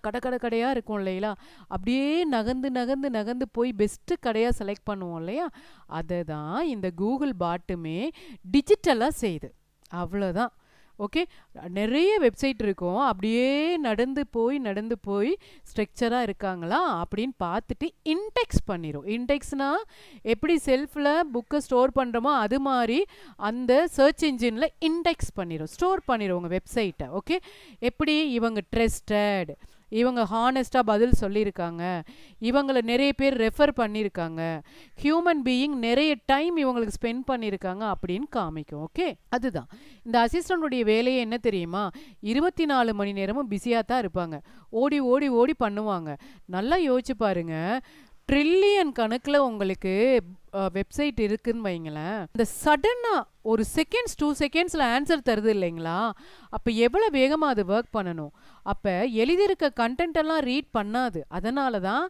கடையாக இருக்கும் இல்லைங்களா, அப்படியே நகர்ந்து நகர்ந்து நகர்ந்து போய் பெஸ்ட்டு கடையாக செலக்ட் பண்ணுவோம் இல்லையா, அதை தான் இந்த கூகுள் பாட்டுமே டிஜிட்டலாக செய்யுது. அவ்வளோதான். ஓகே, நிறைய வெப்சைட் இருக்கும், அப்படியே நடந்து போய் ஸ்ட்ரக்சராக இருக்காங்களா அப்படின்னு பார்த்துட்டு இன்டெக்ஸ் பண்ணிடும். இன்டெக்ஸ்னால் எப்படி செல்ஃபில் புக்கை ஸ்டோர் பண்ணுறோமோ அது மாதிரி அந்த சர்ச் இன்ஜினில் இன்டெக்ஸ் பண்ணிடும், ஸ்டோர் பண்ணிடும் உங்கள் வெப்சைட்டை. ஓகே, எப்படி இவங்க ட்ரஸ்டட், இவங்க ஹானஸ்டாக பதில் சொல்லியிருக்காங்க, இவங்களை நிறைய பேர் ரெஃபர் பண்ணியிருக்காங்க, ஹியூமன் பீயிங் நிறைய டைம் இவங்களுக்கு ஸ்பெண்ட் பண்ணியிருக்காங்க அப்படின்னு காமிக்கும். ஓகே, அதுதான் இந்த அசிஸ்டன்டுடைய வேலையே. என்ன தெரியுமா, 24 மணி நேரமும் பிஸியாக தான் இருப்பாங்க, ஓடி ஓடி ஓடி பண்ணுவாங்க. நல்லா யோசிச்சு பாருங்க, ட்ரில்லியன் கணக்கில் உங்களுக்கு வெப்சைட் இருக்குன்னு வைங்களேன், இந்த சடனாக ஒரு செகண்ட்ஸ் 2 செகண்ட்ஸில் ஆன்சர் தருது இல்லைங்களா, அப்போ எவ்வளோ வேகமாக அது ஒர்க் பண்ணணும். அப்போ எழுதியிருக்க கண்டென்ட்டெல்லாம் ரீட் பண்ணாது, அதனால தான்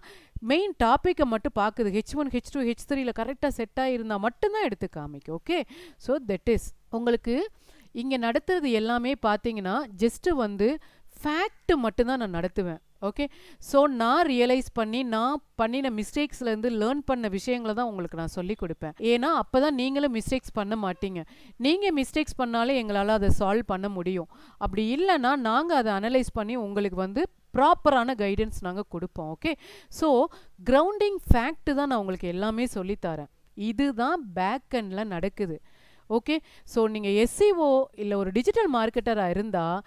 மெயின் டாப்பிக்கை மட்டும் பார்க்குது. H1 H2 H3 கரெக்டாக செட் ஆகிருந்தால் மட்டும்தான் எடுத்து காமிக்கும். ஓகே, ஸோ தட் இஸ் உங்களுக்கு இங்கே நடத்துறது எல்லாமே பார்த்தீங்கன்னா ஜஸ்ட்டு வந்து ஃபேக்ட் மட்டும்தான் நான் நடத்துவேன். ஓகே, ஸோ நான் ரியலைஸ் பண்ணி நான் பண்ணின மிஸ்டேக்ஸ்லேருந்து லேர்ன் பண்ண விஷயங்களை தான் உங்களுக்கு நான் சொல்லி கொடுப்பேன். ஏன்னா அப்போ தான் நீங்களும் மிஸ்டேக்ஸ் பண்ண மாட்டீங்க. நீங்கள் மிஸ்டேக்ஸ் பண்ணாலே எங்களால் அதை சால்வ் பண்ண முடியும். அப்படி இல்லைன்னா நாங்கள் அதை அனலைஸ் பண்ணி உங்களுக்கு வந்து ப்ராப்பரான கைடன்ஸ் நாங்கள் கொடுப்போம். ஓகே, ஸோ கிரவுண்டிங் ஃபேக்ட் தான் நான் உங்களுக்கு எல்லாமே சொல்லித்தரேன். இதுதான் பேக் எண்டில் நடக்குது. ஓகே. ஸோ நீங்கள் எஸ்சிஓ இல்லை ஒரு டிஜிட்டல் மார்க்கெட்டராக இருந்தால்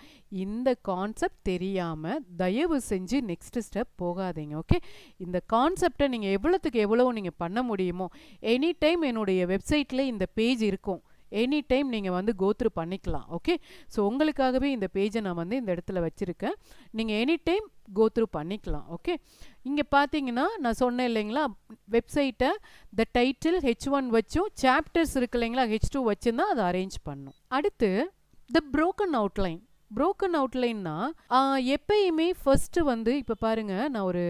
இந்த கான்செப்ட் தெரியாமல் தயவு செஞ்சு நெக்ஸ்ட் ஸ்டெப் போகாதீங்க. ஓகே, இந்த கான்செப்டை நீங்கள் எவ்வளோத்துக்கு எவ்வளோ நீங்கள் பண்ண முடியுமோ, எனி டைம் என்னுடைய வெப்சைட்டில் இந்த பேஜ் இருக்கும், எனி டைம் நீங்கள் வந்து கோத்ரூ பண்ணிக்கலாம். ஓகே, ஸோ உங்களுக்காகவே இந்த பேஜை நான் வந்து இந்த இடத்துல வச்சுருக்கேன், நீங்கள் எனி டைம் கோத்ரூ பண்ணிக்கலாம். ஓகே, இங்கே பார்த்தீங்கன்னா நான் சொன்னேன் இல்லைங்களா, வெப்சைட்டை த டைட்டில் H1 வச்சும் சாப்டர்ஸ் இருக்கு இல்லைங்களா H2 வச்சுருந்தா அதை அரேஞ்ச் பண்ணும். அடுத்து த ப்ரோக்கன் அவுட்லைன். ப்ரோக்கன் அவுட்லைன்னா எப்பயுமே ஃபர்ஸ்ட்டு வந்து இப்போ பாருங்கள், நான் ஒரு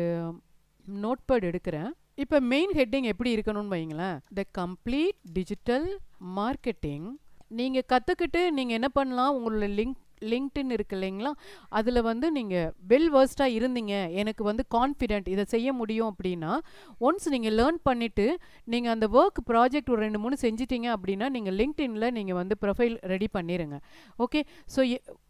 நோட்பேட் எடுக்கிறேன். இப்போ மெயின் ஹெட்டிங் எப்படி இருக்கணும்னு வைங்களேன், த கம்ப்ளீட் டிஜிட்டல் மார்க்கெட்டிங். நீங்கள் கற்றுக்கிட்டு நீங்கள் என்ன பண்ணலாம், உங்களோட லிங்க்டின் இருக்கு இல்லைங்களா, அதில் வந்து நீங்கள் வெல் வேர்ஸ்டாக இருந்தீங்க, எனக்கு வந்து கான்ஃபிடென்ட் இதை செய்ய முடியும் அப்படின்னா, ஒன்ஸ் நீங்கள் லேர்ன் பண்ணிவிட்டு நீங்கள் அந்த ஒர்க் ப்ராஜெக்ட் ஒரு 2-3 செஞ்சிட்டிங்க அப்படின்னா நீங்கள் லிங்க்டின்ல நீங்கள் வந்து ப்ரொஃபைல் ரெடி பண்ணிடுங்க. ஓகே, ஸோ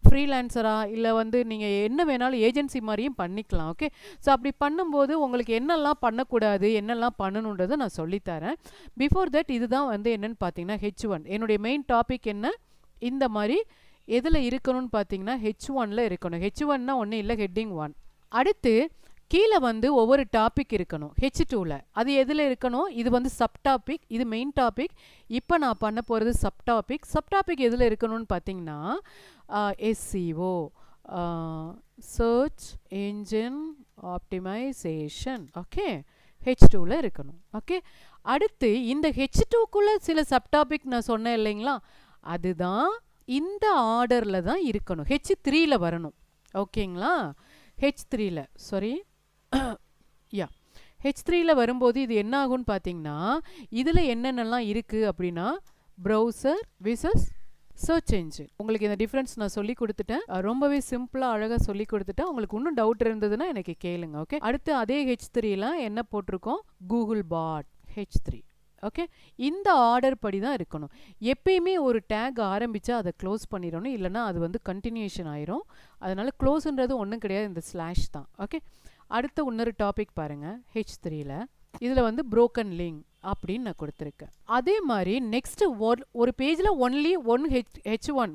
ஃப்ரீலான்சராக இல்லை வந்து நீங்கள் என்ன வேணாலும் ஏஜென்சி மாதிரியும் பண்ணிக்கலாம். ஓகே, ஸோ அப்படி பண்ணும்போது உங்களுக்கு என்னெல்லாம் பண்ணக்கூடாது என்னெல்லாம் பண்ணணுன்றதை நான் சொல்லித்தரேன். பிஃபோர் தட் இதுதான் வந்து என்னென்னு பார்த்தீங்கன்னா H1 என்னுடைய மெயின் டாபிக் என்ன, இந்த மாதிரி எதில் இருக்கணும்னு பார்த்தீங்கன்னா H1ல் இருக்கணும். H1னா ஒன்றும் இல்லை, ஹெட்டிங் 1. அடுத்து கீழே வந்து ஒவ்வொரு டாபிக் இருக்கணும் H2ல். அது எதில் இருக்கணும், இது வந்து சப் டாபிக், இது மெயின் டாபிக். இப்போ நான் பண்ண போகிறது சப் டாபிக். சப் டாபிக் எதில் இருக்கணும்னு பார்த்தீங்கன்னா SEO, search engine optimization. Okay, H2ல் இருக்கணும். ஓகே, அடுத்து இந்த H2க்குள்ளே சில சப் டாபிக் நான் சொன்னேன் இல்லைங்களா, அதுதான் இந்த ஆர்டரில் தான் இருக்கணும், H3ல் வரணும். ஓகேங்களா, H3ல் சாரி யா H3ல் வரும்போது இது என்ன ஆகும்னு பார்த்தீங்கன்னா, இதில் என்னென்னலாம் இருக்குது அப்படின்னா ப்ரௌசர் விசஸ் சர்ச் என்ஜின். உங்களுக்கு இந்த டிஃப்ரென்ஸ் நான் சொல்லி கொடுத்துட்டேன், ரொம்பவே சிம்பிளாக அழகாக சொல்லி கொடுத்துட்டேன். உங்களுக்கு இன்னும் டவுட் இருந்ததுன்னா எனக்கு கேளுங்க. ஓகே, அடுத்து அதே H3ல என்ன போட்டிருக்கோம், கூகுள் பாட் H3. ஓகே, இந்த ஆர்டர் படி தான் இருக்கணும். எப்பயுமே ஒரு டேக் ஆரம்பித்தா அதை க்ளோஸ் பண்ணிடணும், இல்லைனா அது வந்து கண்டினியூஷன் ஆயிரும். அதனால் க்ளோஸ்ன்றது ஒன்றும் கிடையாது, இந்த ஸ்லாஷ் தான். ஓகே, அடுத்த இன்னொரு டாபிக் பாருங்கள் H3ல, இதில் வந்து ப்ரோக்கன் லிங்க் அப்படின்னு நான் கொடுத்துருக்கேன். அதே மாதிரி நெக்ஸ்ட் ஒரு பேஜில் ஒன்லி H1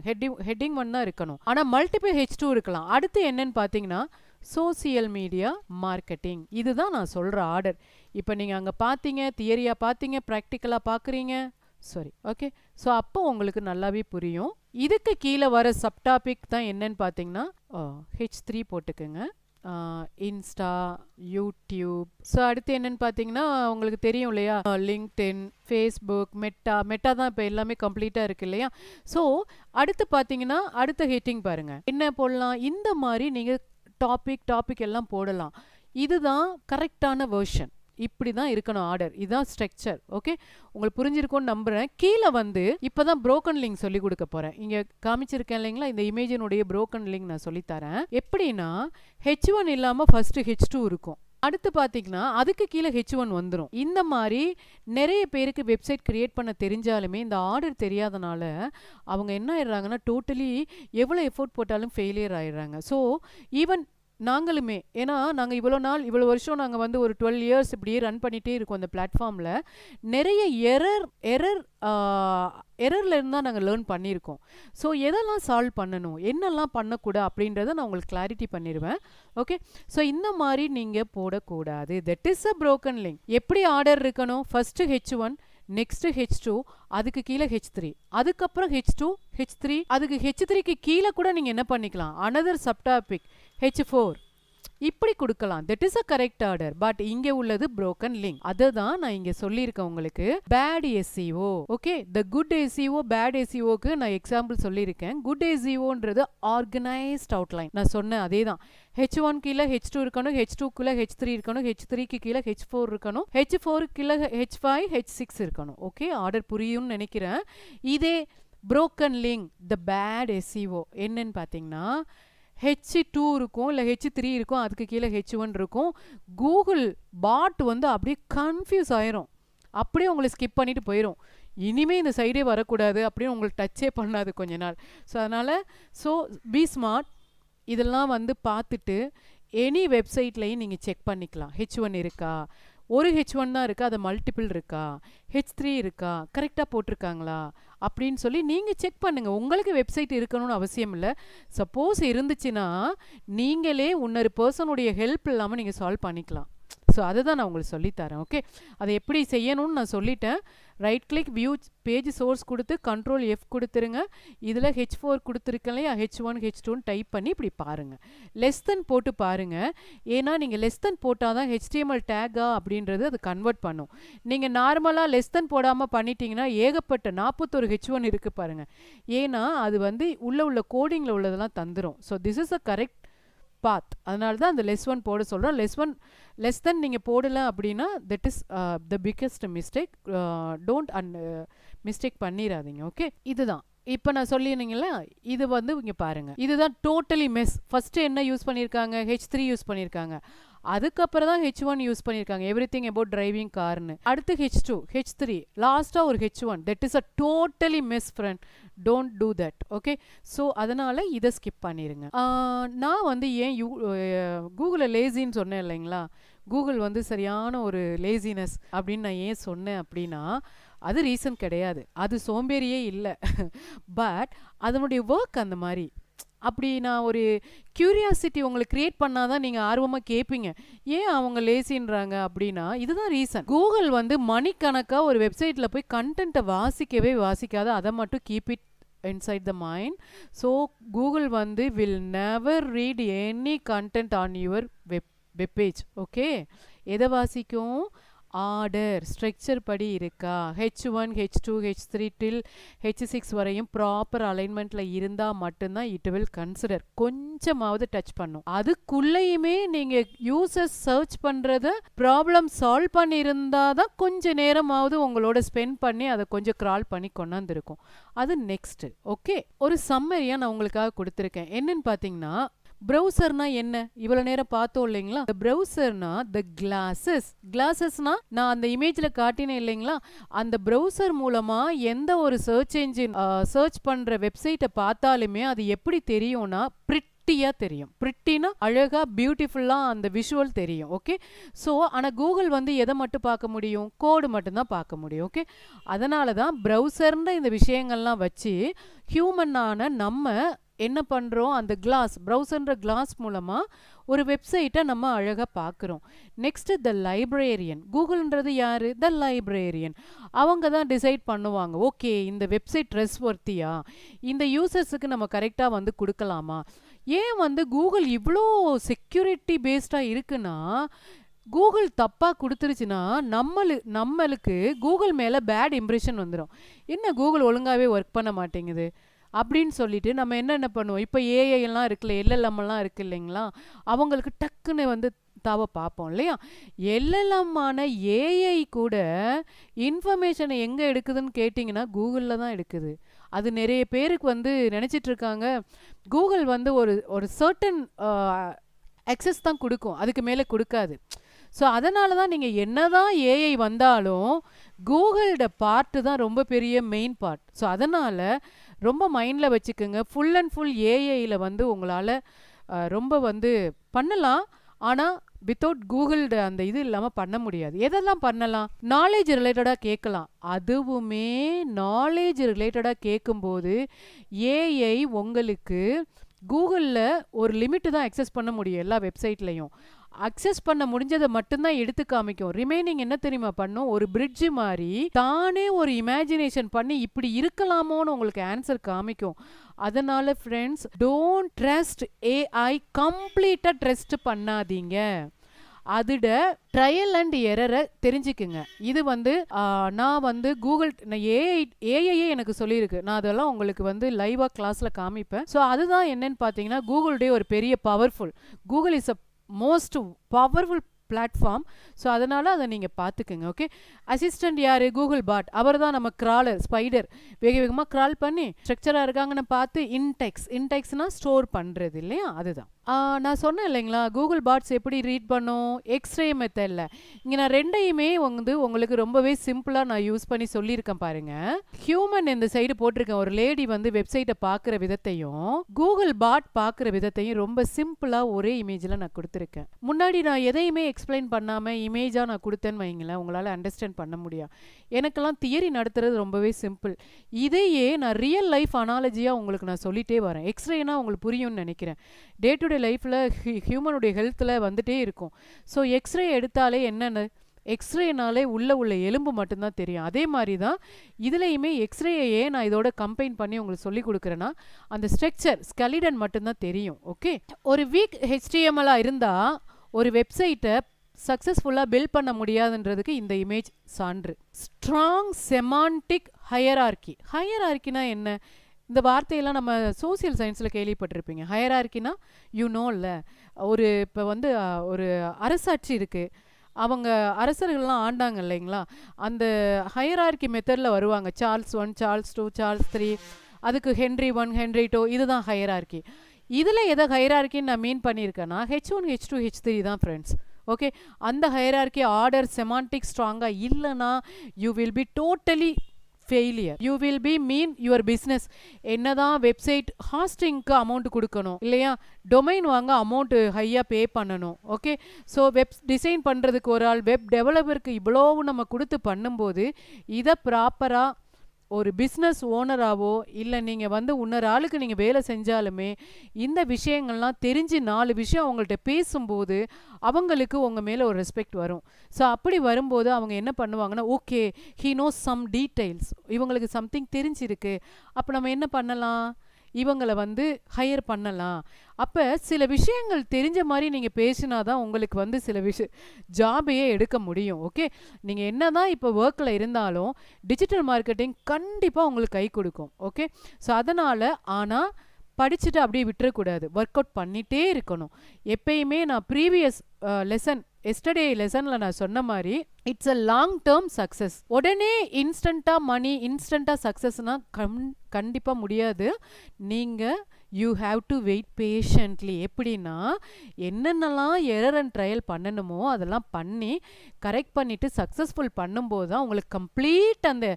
ஹெட்டிங் 1 தான் இருக்கணும், ஆனால் மல்டிபிள் H2 இருக்கலாம். அடுத்து என்னன்னு பார்த்தீங்கன்னா சோசியல் மீடியா மார்க்கெட்டிங். இதுதான் நான் சொல்கிற ஆர்டர். இப்போ நீங்கள் அங்கே பார்த்தீங்க, தியரியாக பார்த்தீங்க, ப்ராக்டிக்கலாக பார்க்குறீங்க, சாரி. ஓகே, ஸோ அப்போ உங்களுக்கு நல்லாவே புரியும். இதுக்கு கீழே வர சப்டாபிக் தான் என்னன்னு பார்த்தீங்கன்னா H3 போட்டுக்குங்க, இன்ஸ்டா, யூடியூப். ஸோ அடுத்து என்னன்னு பார்த்தீங்கன்னா உங்களுக்கு தெரியும் இல்லையா, லிங்க்டின், ஃபேஸ்புக், மெட்டா தான் இப்போ எல்லாமே கம்ப்ளீட்டாக இருக்குது இல்லையா. ஸோ அடுத்து பார்த்தீங்கன்னா அடுத்த ஹெட்டிங் பாருங்கள், என்ன போடலாம், இந்த மாதிரி நீங்கள் டாபிக் எல்லாம் போடலாம். இதுதான் கரெக்டான வெர்ஷன், இப்படி தான் இருக்கணும் ஆர்டர், இதுதான் ஸ்ட்ரக்சர். ஓகே, உங்களுக்கு புரிஞ்சிருக்கும்னு நம்புகிறேன். கீழே வந்து இப்போ தான் ப்ரோக்கன் லிங்க் சொல்லி கொடுக்க போகிறேன். இங்கே காமிச்சிருக்கேன் இல்லைங்களா, இந்த இமேஜினுடைய ப்ரோக்கன் லிங்க் நான் சொல்லித்தரேன். எப்படின்னா H1 இல்லாமல் ஃபஸ்ட்டு H2 இருக்கும், அடுத்து பார்த்தீங்கன்னா அதுக்கு கீழே H1 வந்துடும். இந்த மாதிரி நிறைய பேருக்கு வெப்சைட் கிரியேட் பண்ண தெரிஞ்சாலுமே இந்த ஆர்டர் தெரியாதனால அவங்க என்ன ஆயிடுறாங்கன்னா டோட்டலி எவ்வளோ எஃபோர்ட் போட்டாலும் ஃபெயிலியர் ஆயிடுறாங்க. ஸோ ஈவன் நாங்களுமே, ஏன்னா நாங்கள் இவ்வளோ வருஷம் நாங்கள் வந்து ஒரு 12 இயர்ஸ் இப்படியே ரன் பண்ணிகிட்டே இருக்கோம் அந்த பிளாட்ஃபார்மில். நிறைய எரர்ல இருந்தால் நாங்கள் லேர்ன் பண்ணியிருக்கோம். ஸோ எதெல்லாம் சால்வ் பண்ணணும், என்னெல்லாம் பண்ணக்கூடாது அப்படின்றத நான் உங்களுக்கு கிளாரிட்டி பண்ணிடுவேன். ஓகே, ஸோ இந்த மாதிரி நீங்கள் போடக்கூடாது. That is a broken link. எப்படி ஆர்டர் இருக்கணும், ஃபஸ்ட்டு H1, நெக்ஸ்ட் H2, அதுக்கு கீழே H3, அதுக்கப்புறம் H2, H3, அதுக்கு H3க்கு கீழே கூட நீங்கள் என்ன பண்ணிக்கலாம், அனதர் சப்டாபிக் H4, இப்படி கொடுக்கலாம். That is a correct order. But இங்கே உள்ளது ப்ரோக்கன் லிங்க். அதை தான் நான் இங்கே சொல்லியிருக்கேன் உங்களுக்கு. Bad SEO. Okay, the good SEO, bad SEOக்கு நான் எக்ஸாம்பிள் சொல்லியிருக்கேன். குட் SEOன்றது ஆர்கனைஸ்ட் அவுட்லைன். நான் சொன்னேன் அதே தான். H1 கீழே H2 இருக்கணும், H2க்குள்ளே H3 இருக்கணும், H3க்கு கீழே H4 இருக்கணும், H4 கீழே H5, H6 இருக்கணும். ஓகே, ஆர்டர் புரியும்னு நினைக்கிறேன். இதே ப்ரோக்கன் லிங்க், த பேட் SEO என்னன்னு பார்த்தீங்கன்னா H2 இருக்கும், இல்லை H3 இருக்கும், அதுக்கு கீழே H1 இருக்கும். கூகுள் பாட் வந்து அப்படியே கன்ஃபியூஸ் ஆயிரும், அப்படியே உங்களை ஸ்கிப் பண்ணிட்டு போயிடும். இனிமேல் இந்த சைடே வரக்கூடாது அப்படின்னு உங்களுக்கு டச்சே பண்ணாது கொஞ்ச நாள். ஸோ அதனால் பி ஸ்மார்ட். இதெல்லாம் வந்து பார்த்துட்டு எனி வெப்சைட்லையும் நீங்கள் செக் பண்ணிக்கலாம், H1 இருக்கா. ஒரு H1 தான் இருக்கா, அது மல்டிபிள் இருக்கா, H3 இருக்கா, கரெக்டாக போட்டிருக்காங்களா அப்படின்னு சொல்லி நீங்கள் செக் பண்ணுங்கள். உங்களுக்கு வெப்சைட் இருக்கணும்னு அவசியம் இல்லை. சப்போஸ் இருந்துச்சுன்னா நீங்களே இன்னொரு பர்சனுடைய ஹெல்ப் இல்லாமல் நீங்கள் சால்வ் பண்ணிக்கலாம். ஸோ அதை தான் நான் உங்களுக்கு சொல்லித்தரேன். ஓகே, அதை எப்படி செய்யணும்னு நான் சொல்லிட்டேன். Right click view page source கொடுத்து Ctrl F கொடுத்துருங்க. இதில் H4 கொடுத்துருக்கேன் இல்லையா, H1 H2 டைப் பண்ணி இப்படி பாருங்கள். லெஸ் தென் போட்டு பாருங்கள். ஏன்னா நீங்கள் லெஸ் தென் போட்டால் தான் HTML டேகா அப்படின்றது அது கன்வெர்ட் பண்ணும். நீங்கள் நார்மலாக லெஸ் தென் போடாமல் பண்ணிட்டீங்கன்னா ஏகப்பட்ட 41 H1 இருக்குது பாருங்கள். ஏன்னா அது வந்து உள்ள கோடிங்கில் உள்ளதெல்லாம் தந்துடும். So this is a correct path. அதனால தான் அந்த லெஸ்1 போட சொல்கிறோம். லெஸ் தென் நீங்கள் போடலை அப்படின்னா that is the biggest mistake. Don't mistake பண்ணிடாதீங்க. ஓகே, இதுதான் இப்போ நான் சொல்லியிருந்தீங்களா, இது வந்து இங்கே பாருங்கள், இதுதான் டோட்டலி மெஸ். ஃபஸ்ட்டு என்ன யூஸ் பண்ணியிருக்காங்க, H3 யூஸ் பண்ணியிருக்காங்க. அதுக்கப்புறம் தான் H1 யூஸ் பண்ணியிருக்காங்க, எவ்ரி திங் அபவுட் டிரைவிங் கார்னு. அடுத்து H2 H3 லாஸ்ட்டாக ஒரு H1. That is a totally miss friend. Don't do that. Okay, so அதனால் இதை ஸ்கிப் பண்ணிடுங்க. நான் வந்து ஏன் கூகுளில் லேசின்னு சொன்னேன் இல்லைங்களா, கூகுள் வந்து சரியான ஒரு லேசினஸ் அப்படின்னு நான் ஏன் சொன்னேன் அப்படின்னா, அது ரீசன் கிடையாது, அது சோம்பேறியே இல்லை. பட் அதனுடைய ஒர்க் அந்த மாதிரி. அப்படி நான் ஒரு க்யூரியாசிட்டி உங்களுக்கு க்ரியேட் பண்ணாதான் நீங்கள் ஆர்வமாக கேட்பீங்க. ஏன் அவங்க லேசின்றாங்க அப்படின்னா இதுதான் ரீசன். கூகுள் வந்து மணிக்கணக்காக ஒரு வெப்சைட்டில் போய் கண்டென்ட்டை வாசிக்கவே வாசிக்காத, அதை மட்டும் keep it inside the mind. So Google வந்து will never read any content on your web page. Okay, எதை வாசிக்கும், ஆர்டர் ஸ்ட்ரக்சர் படி இருக்கா, H1 H2 H3 till H6 வரையும் ப்ராப்பர் அலைன்மெண்ட்டில் இருந்தால் மட்டும்தான் இட் வில் கன்சிடர். கொஞ்சமாவது டச் பண்ணும். அதுக்குள்ளேயுமே நீங்கள் யூசர்ஸ் சர்ச் பண்ணுறத ப்ராப்ளம் சால்வ் பண்ணியிருந்தால் தான் கொஞ்சம் நேரமாவது உங்களோட ஸ்பெண்ட் பண்ணி அதை கொஞ்சம் க்ரால் பண்ணி கொண்டாந்துருக்கும். அது நெக்ஸ்ட்டு. ஓகே, ஒரு சம்மரியாக நான் உங்களுக்காக கொடுத்துருக்கேன். என்னன்னு பார்த்தீங்கன்னா, ப்ரௌசர்னா என்ன, இவ்வளோ நேரம் பார்த்தோம் இல்லைங்களா. ப்ரௌசர்னா த கிளாஸஸ்னா நான் அந்த இமேஜில் காட்டினேன் இல்லைங்களா, அந்த ப்ரௌசர் மூலமாக எந்த ஒரு சர்ச் என்ஜின் சர்ச் பண்ணுற வெப்சைட்டை பார்த்தாலுமே அது எப்படி தெரியும்னா ப்ரிட்டியாக தெரியும். ப்ரிட்டினா அழகாக பியூட்டிஃபுல்லாக அந்த விஷுவல் தெரியும். ஓகே, ஸோ ஆனால் கூகுள் வந்து எதை மட்டும் பார்க்க முடியும், கோடு மட்டும்தான் பார்க்க முடியும். ஓகே, அதனால தான் ப்ரௌசர்ன்ற இந்த விஷயங்கள்லாம் வச்சு ஹியூமனான நம்ம என்ன பண்ணுறோம், அந்த ப்ரௌசர்ன்ற கிளாஸ் மூலமாக ஒரு வெப்சைட்டை நம்ம அழகாக பார்க்குறோம். நெக்ஸ்ட்டு த லைப்ரேரியன். கூகுள்ன்றது யார், த லைப்ரேரியன். அவங்க தான் டிசைட் பண்ணுவாங்க, ஓகே இந்த வெப்சைட் ட்ரெஸ்வர்த்தியா, இந்த யூசர்ஸுக்கு நம்ம கரெக்டாக வந்து கொடுக்கலாமா. ஏன் வந்து கூகுள் இவ்வளோ செக்யூரிட்டி பேஸ்டாக இருக்குன்னா, கூகுள் தப்பாக கொடுத்துருச்சுன்னா நம்மளுக்கு கூகுள் மேலே பேட் இம்ப்ரெஷன் வந்துடும். என்ன கூகுள் ஒழுங்காகவே ஒர்க் பண்ண மாட்டேங்குது அப்படின்னு சொல்லிட்டு நம்ம என்ன பண்ணுவோம், இப்போ ஏஐ எல்லாம் இருக்குல்ல, எல்எல்எம்லாம் இருக்கு இல்லைங்களா, அவங்களுக்கு டக்குன்னு வந்து தாவ பார்ப்போம் இல்லையா. எல்எல்எம்மான ஏஐ கூட இன்ஃபர்மேஷனை எங்கே எடுக்குதுன்னு கேட்டிங்கன்னா கூகுளில் தான் எடுக்குது. அது நிறைய பேருக்கு வந்து நினச்சிட்டு இருக்காங்க கூகுள் வந்து ஒரு சர்டன் அக்சஸ் தான் கொடுக்கும், அதுக்கு மேலே கொடுக்காது. ஸோ அதனால தான் நீங்கள் என்ன தான் ஏஐ வந்தாலும் கூகுளோட பார்ட்டு தான் ரொம்ப பெரிய மெயின் பார்ட். ஸோ அதனால் ரொம்ப மைண்டில் வச்சுக்கோங்க. ஃபுல் அண்ட் ஃபுல் ஏஐயில் வந்து உங்களால் ரொம்ப வந்து பண்ணலாம், ஆனால் வித்தவுட் கூகுளோட அந்த இது இல்லாமல் பண்ண முடியாது. எதெல்லாம் பண்ணலாம், நாலேஜ் ரிலேட்டடாக கேட்கலாம். அதுவுமே நாலேஜ் ரிலேட்டடாக கேட்கும்போது ஏஐ உங்களுக்கு கூகுளில் ஒரு லிமிட்டு தான் அக்சஸ் பண்ண முடியும். எல்லா வெப்சைட்லையும் அக்சஸ் பண்ண முடிஞ்சதை மட்டும்தான் எடுத்து காமிக்கும். ரிமைனிங் என்ன தெரியுமா பண்ணும், ஒரு பிரிட்ஜ் மாதிரி தானே ஒரு இமேஜினேஷன் பண்ணி இப்படி இருக்கலாமோன்னு உங்களுக்கு ஆன்சர் காமிக்கும். அதனால ஃப்ரெண்ட்ஸ், டோன்ட் ட்ரஸ்ட் ஏஐ, கம்ப்ளீட்டாக ட்ரஸ்ட் பண்ணாதீங்க. அதோட ட்ரையல் அண்ட் எரரை தெரிஞ்சுக்குங்க. இது வந்து நான் வந்து கூகுள் ஏஐயே எனக்கு சொல்லியிருக்கு, நான் அதெல்லாம் உங்களுக்கு வந்து லைவாக கிளாஸில் காமிப்பேன். ஸோ அதுதான் என்னன்னு பார்த்தீங்கன்னா, கூகுளுடைய ஒரு பெரிய powerful, Google is a most powerful platform. So அதனால் அதை நீங்கள் பார்த்துக்குங்க. ஓகே, அசிஸ்டன்ட் யார், கூகுள் பாட். அவர் தான் நம்ம கிராலர், ஸ்பைடர், வேகமாக கிரால் பண்ணி ஸ்ட்ரக்சராக இருக்காங்கன்னு பார்த்து இன்டெக்ஸ்னால் ஸ்டோர் பண்ணுறது இல்லையா, அதுதான். நான் சொன்னேன் இல்லைங்களா, கூகுள் பாட்ஸ் எப்படி ரீட் பண்ணும்? எக்ஸ்ரே மெத்தடில். இங்கே நான் ரெண்டையுமே உங்களுக்கு ரொம்பவே சிம்பிளாக நான் யூஸ் பண்ணி சொல்லியிருக்கேன் பாருங்க. ஹியூமன் இந்த சைடு போட்டிருக்கேன், ஒரு லேடி வெப்சைட்டை பார்க்குற விதத்தையும் கூகுள் பாட் பார்க்குற விதத்தையும் ரொம்ப சிம்பிளாக ஒரே இமேஜில் நான் கொடுத்துருக்கேன். முன்னாடி நான் எதையுமே எக்ஸ்பிளைன் பண்ணாமல் இமேஜாக நான் கொடுத்தேன்னு வைங்களேன், உங்களால் அண்டர்ஸ்டாண்ட் பண்ண முடியும். எனக்கெல்லாம் தியரி நடத்துறது ரொம்பவே சிம்பிள். இதையே நான் ரியல் லைஃப் அனாலஜியாக உங்களுக்கு நான் சொல்லிட்டே வரேன். எக்ஸ்ரேனா உங்களுக்கு புரியும்னு நினைக்கிறேன். டே டு டே லைஃப்பில் ஹியூமனுடைய ஹெல்த்தில் வந்துட்டே இருக்கும். ஸோ எக்ஸ்ரே எடுத்தாலே என்னென்ன, எக்ஸ்ரேனாலே உள்ள எலும்பு மட்டும்தான் தெரியும். அதே மாதிரி தான் இதுலேயுமே எக்ஸ்ரேயே நான் இதோட கம்பைன் பண்ணி உங்களுக்கு சொல்லி கொடுக்குறேன்னா அந்த ஸ்ட்ரக்சர் ஸ்கெலிடன் மட்டும்தான் தெரியும். ஓகே, ஒரு வீக் ஹெச்டிஎம்எல்லாக இருந்தால் ஒரு வெப்சைட்டை சக்ஸஸ்ஃபுல்லாக பில்ட் பண்ண முடியாதுன்றதுக்கு இந்த இமேஜ் சான்று. ஸ்ட்ராங் செமான்டிக் ஹையரார்க்கினா என்ன? இந்த வார்த்தையெல்லாம் நம்ம சோசியல் சயின்ஸில் கேள்விப்பட்டிருப்பீங்க. ஹையரார்க்கினா இல்லை, இப்போ ஒரு அரசாட்சி இருக்குது, அவங்க அரசர்கள்லாம் ஆண்டாங்க இல்லைங்களா, அந்த ஹையரார்க்கி மெத்தடில் வருவாங்க. சார்ல்ஸ் 1, சார்ல்ஸ் 2, சார்ல்ஸ் 3, அதுக்கு ஹென்ரி 1, ஹென்ரி 2, இதுதான் ஹையரார்க்கி. இதில் எதை ஹையரார்க்கின்னு நான் மீன் பண்ணியிருக்கேன்னா H1, H2, H3 தான் ஃப்ரெண்ட்ஸ். ஓகே, அந்த ஹையரார்க்கி ஆர்டர் செமான்டிக் ஸ்ட்ராங்காக இல்லைன்னா you will be totally failure. You will be mean your business. என்னதான் வெப்சைட் ஹாஸ்டிங்க்கு அமௌண்ட் கொடுக்கணும் இல்லையா, டொமைன் வாங்க அமௌண்ட் ஹையாக பே பண்ணணும். ஓகே, ஸோ வெப் டிசைன் பண்ணுறதுக்கு ஒரு ஆள், வெப் டெவலப்பருக்கு இவ்வளோவும் நம்ம கொடுத்து பண்ணும்போது இதை ப்ராப்பராக ஒரு பிஸ்னஸ் ஓனராகவோ இல்லை நீங்கள் இன்னொரு ஆளுக்கு நீங்கள் வேலை செஞ்சாலுமே இந்த விஷயங்கள்லாம் தெரிஞ்சு 4 விஷயம் அவங்கள்ட்ட பேசும்போது அவங்களுக்கு உங்கள் மேலே ஒரு ரெஸ்பெக்ட் வரும். ஸோ அப்படி வரும்போது அவங்க என்ன பண்ணுவாங்கன்னா, okay he knows some details, இவங்களுக்கு சம்திங் தெரிஞ்சிருக்கு, அப்போ நம்ம என்ன பண்ணலாம், இவங்களை ஹையர் பண்ணலாம். அப்போ சில விஷயங்கள் தெரிஞ்ச மாதிரி நீங்கள் பேசினா தான் உங்களுக்கு சில ஜாபையே எடுக்க முடியும். ஓகே, நீங்கள் என்ன தான் இப்போ ஒர்க்கில் இருந்தாலும் டிஜிட்டல் மார்க்கெட்டிங் கண்டிப்பாக உங்களுக்கு கை கொடுக்கும். ஓகே, ஸோ அதனால் ஆனால் படிச்சுட்டு அப்படியே விட்டுறக்கூடாது, ஒர்க் அவுட் பண்ணிகிட்டே இருக்கணும். எப்பயுமே நான் ப்ரீவியஸ் எஸ்டர்டே லெசனில் நான் சொன்ன மாதிரி it's a long term success. உடனே இன்ஸ்டண்ட்டாக மணி, இன்ஸ்டண்ட்டாக சக்ஸஸ்னால் கண்டிப்பாக முடியாது. நீங்கள் you have to wait patiently. எப்படின்னா என்னென்னலாம் எரர் அண்ட் ட்ரையல் பண்ணணுமோ அதெல்லாம் பண்ணி கரெக்ட் பண்ணிவிட்டு சக்ஸஸ்ஃபுல் பண்ணும்போது தான் உங்களுக்கு கம்ப்ளீட் அந்த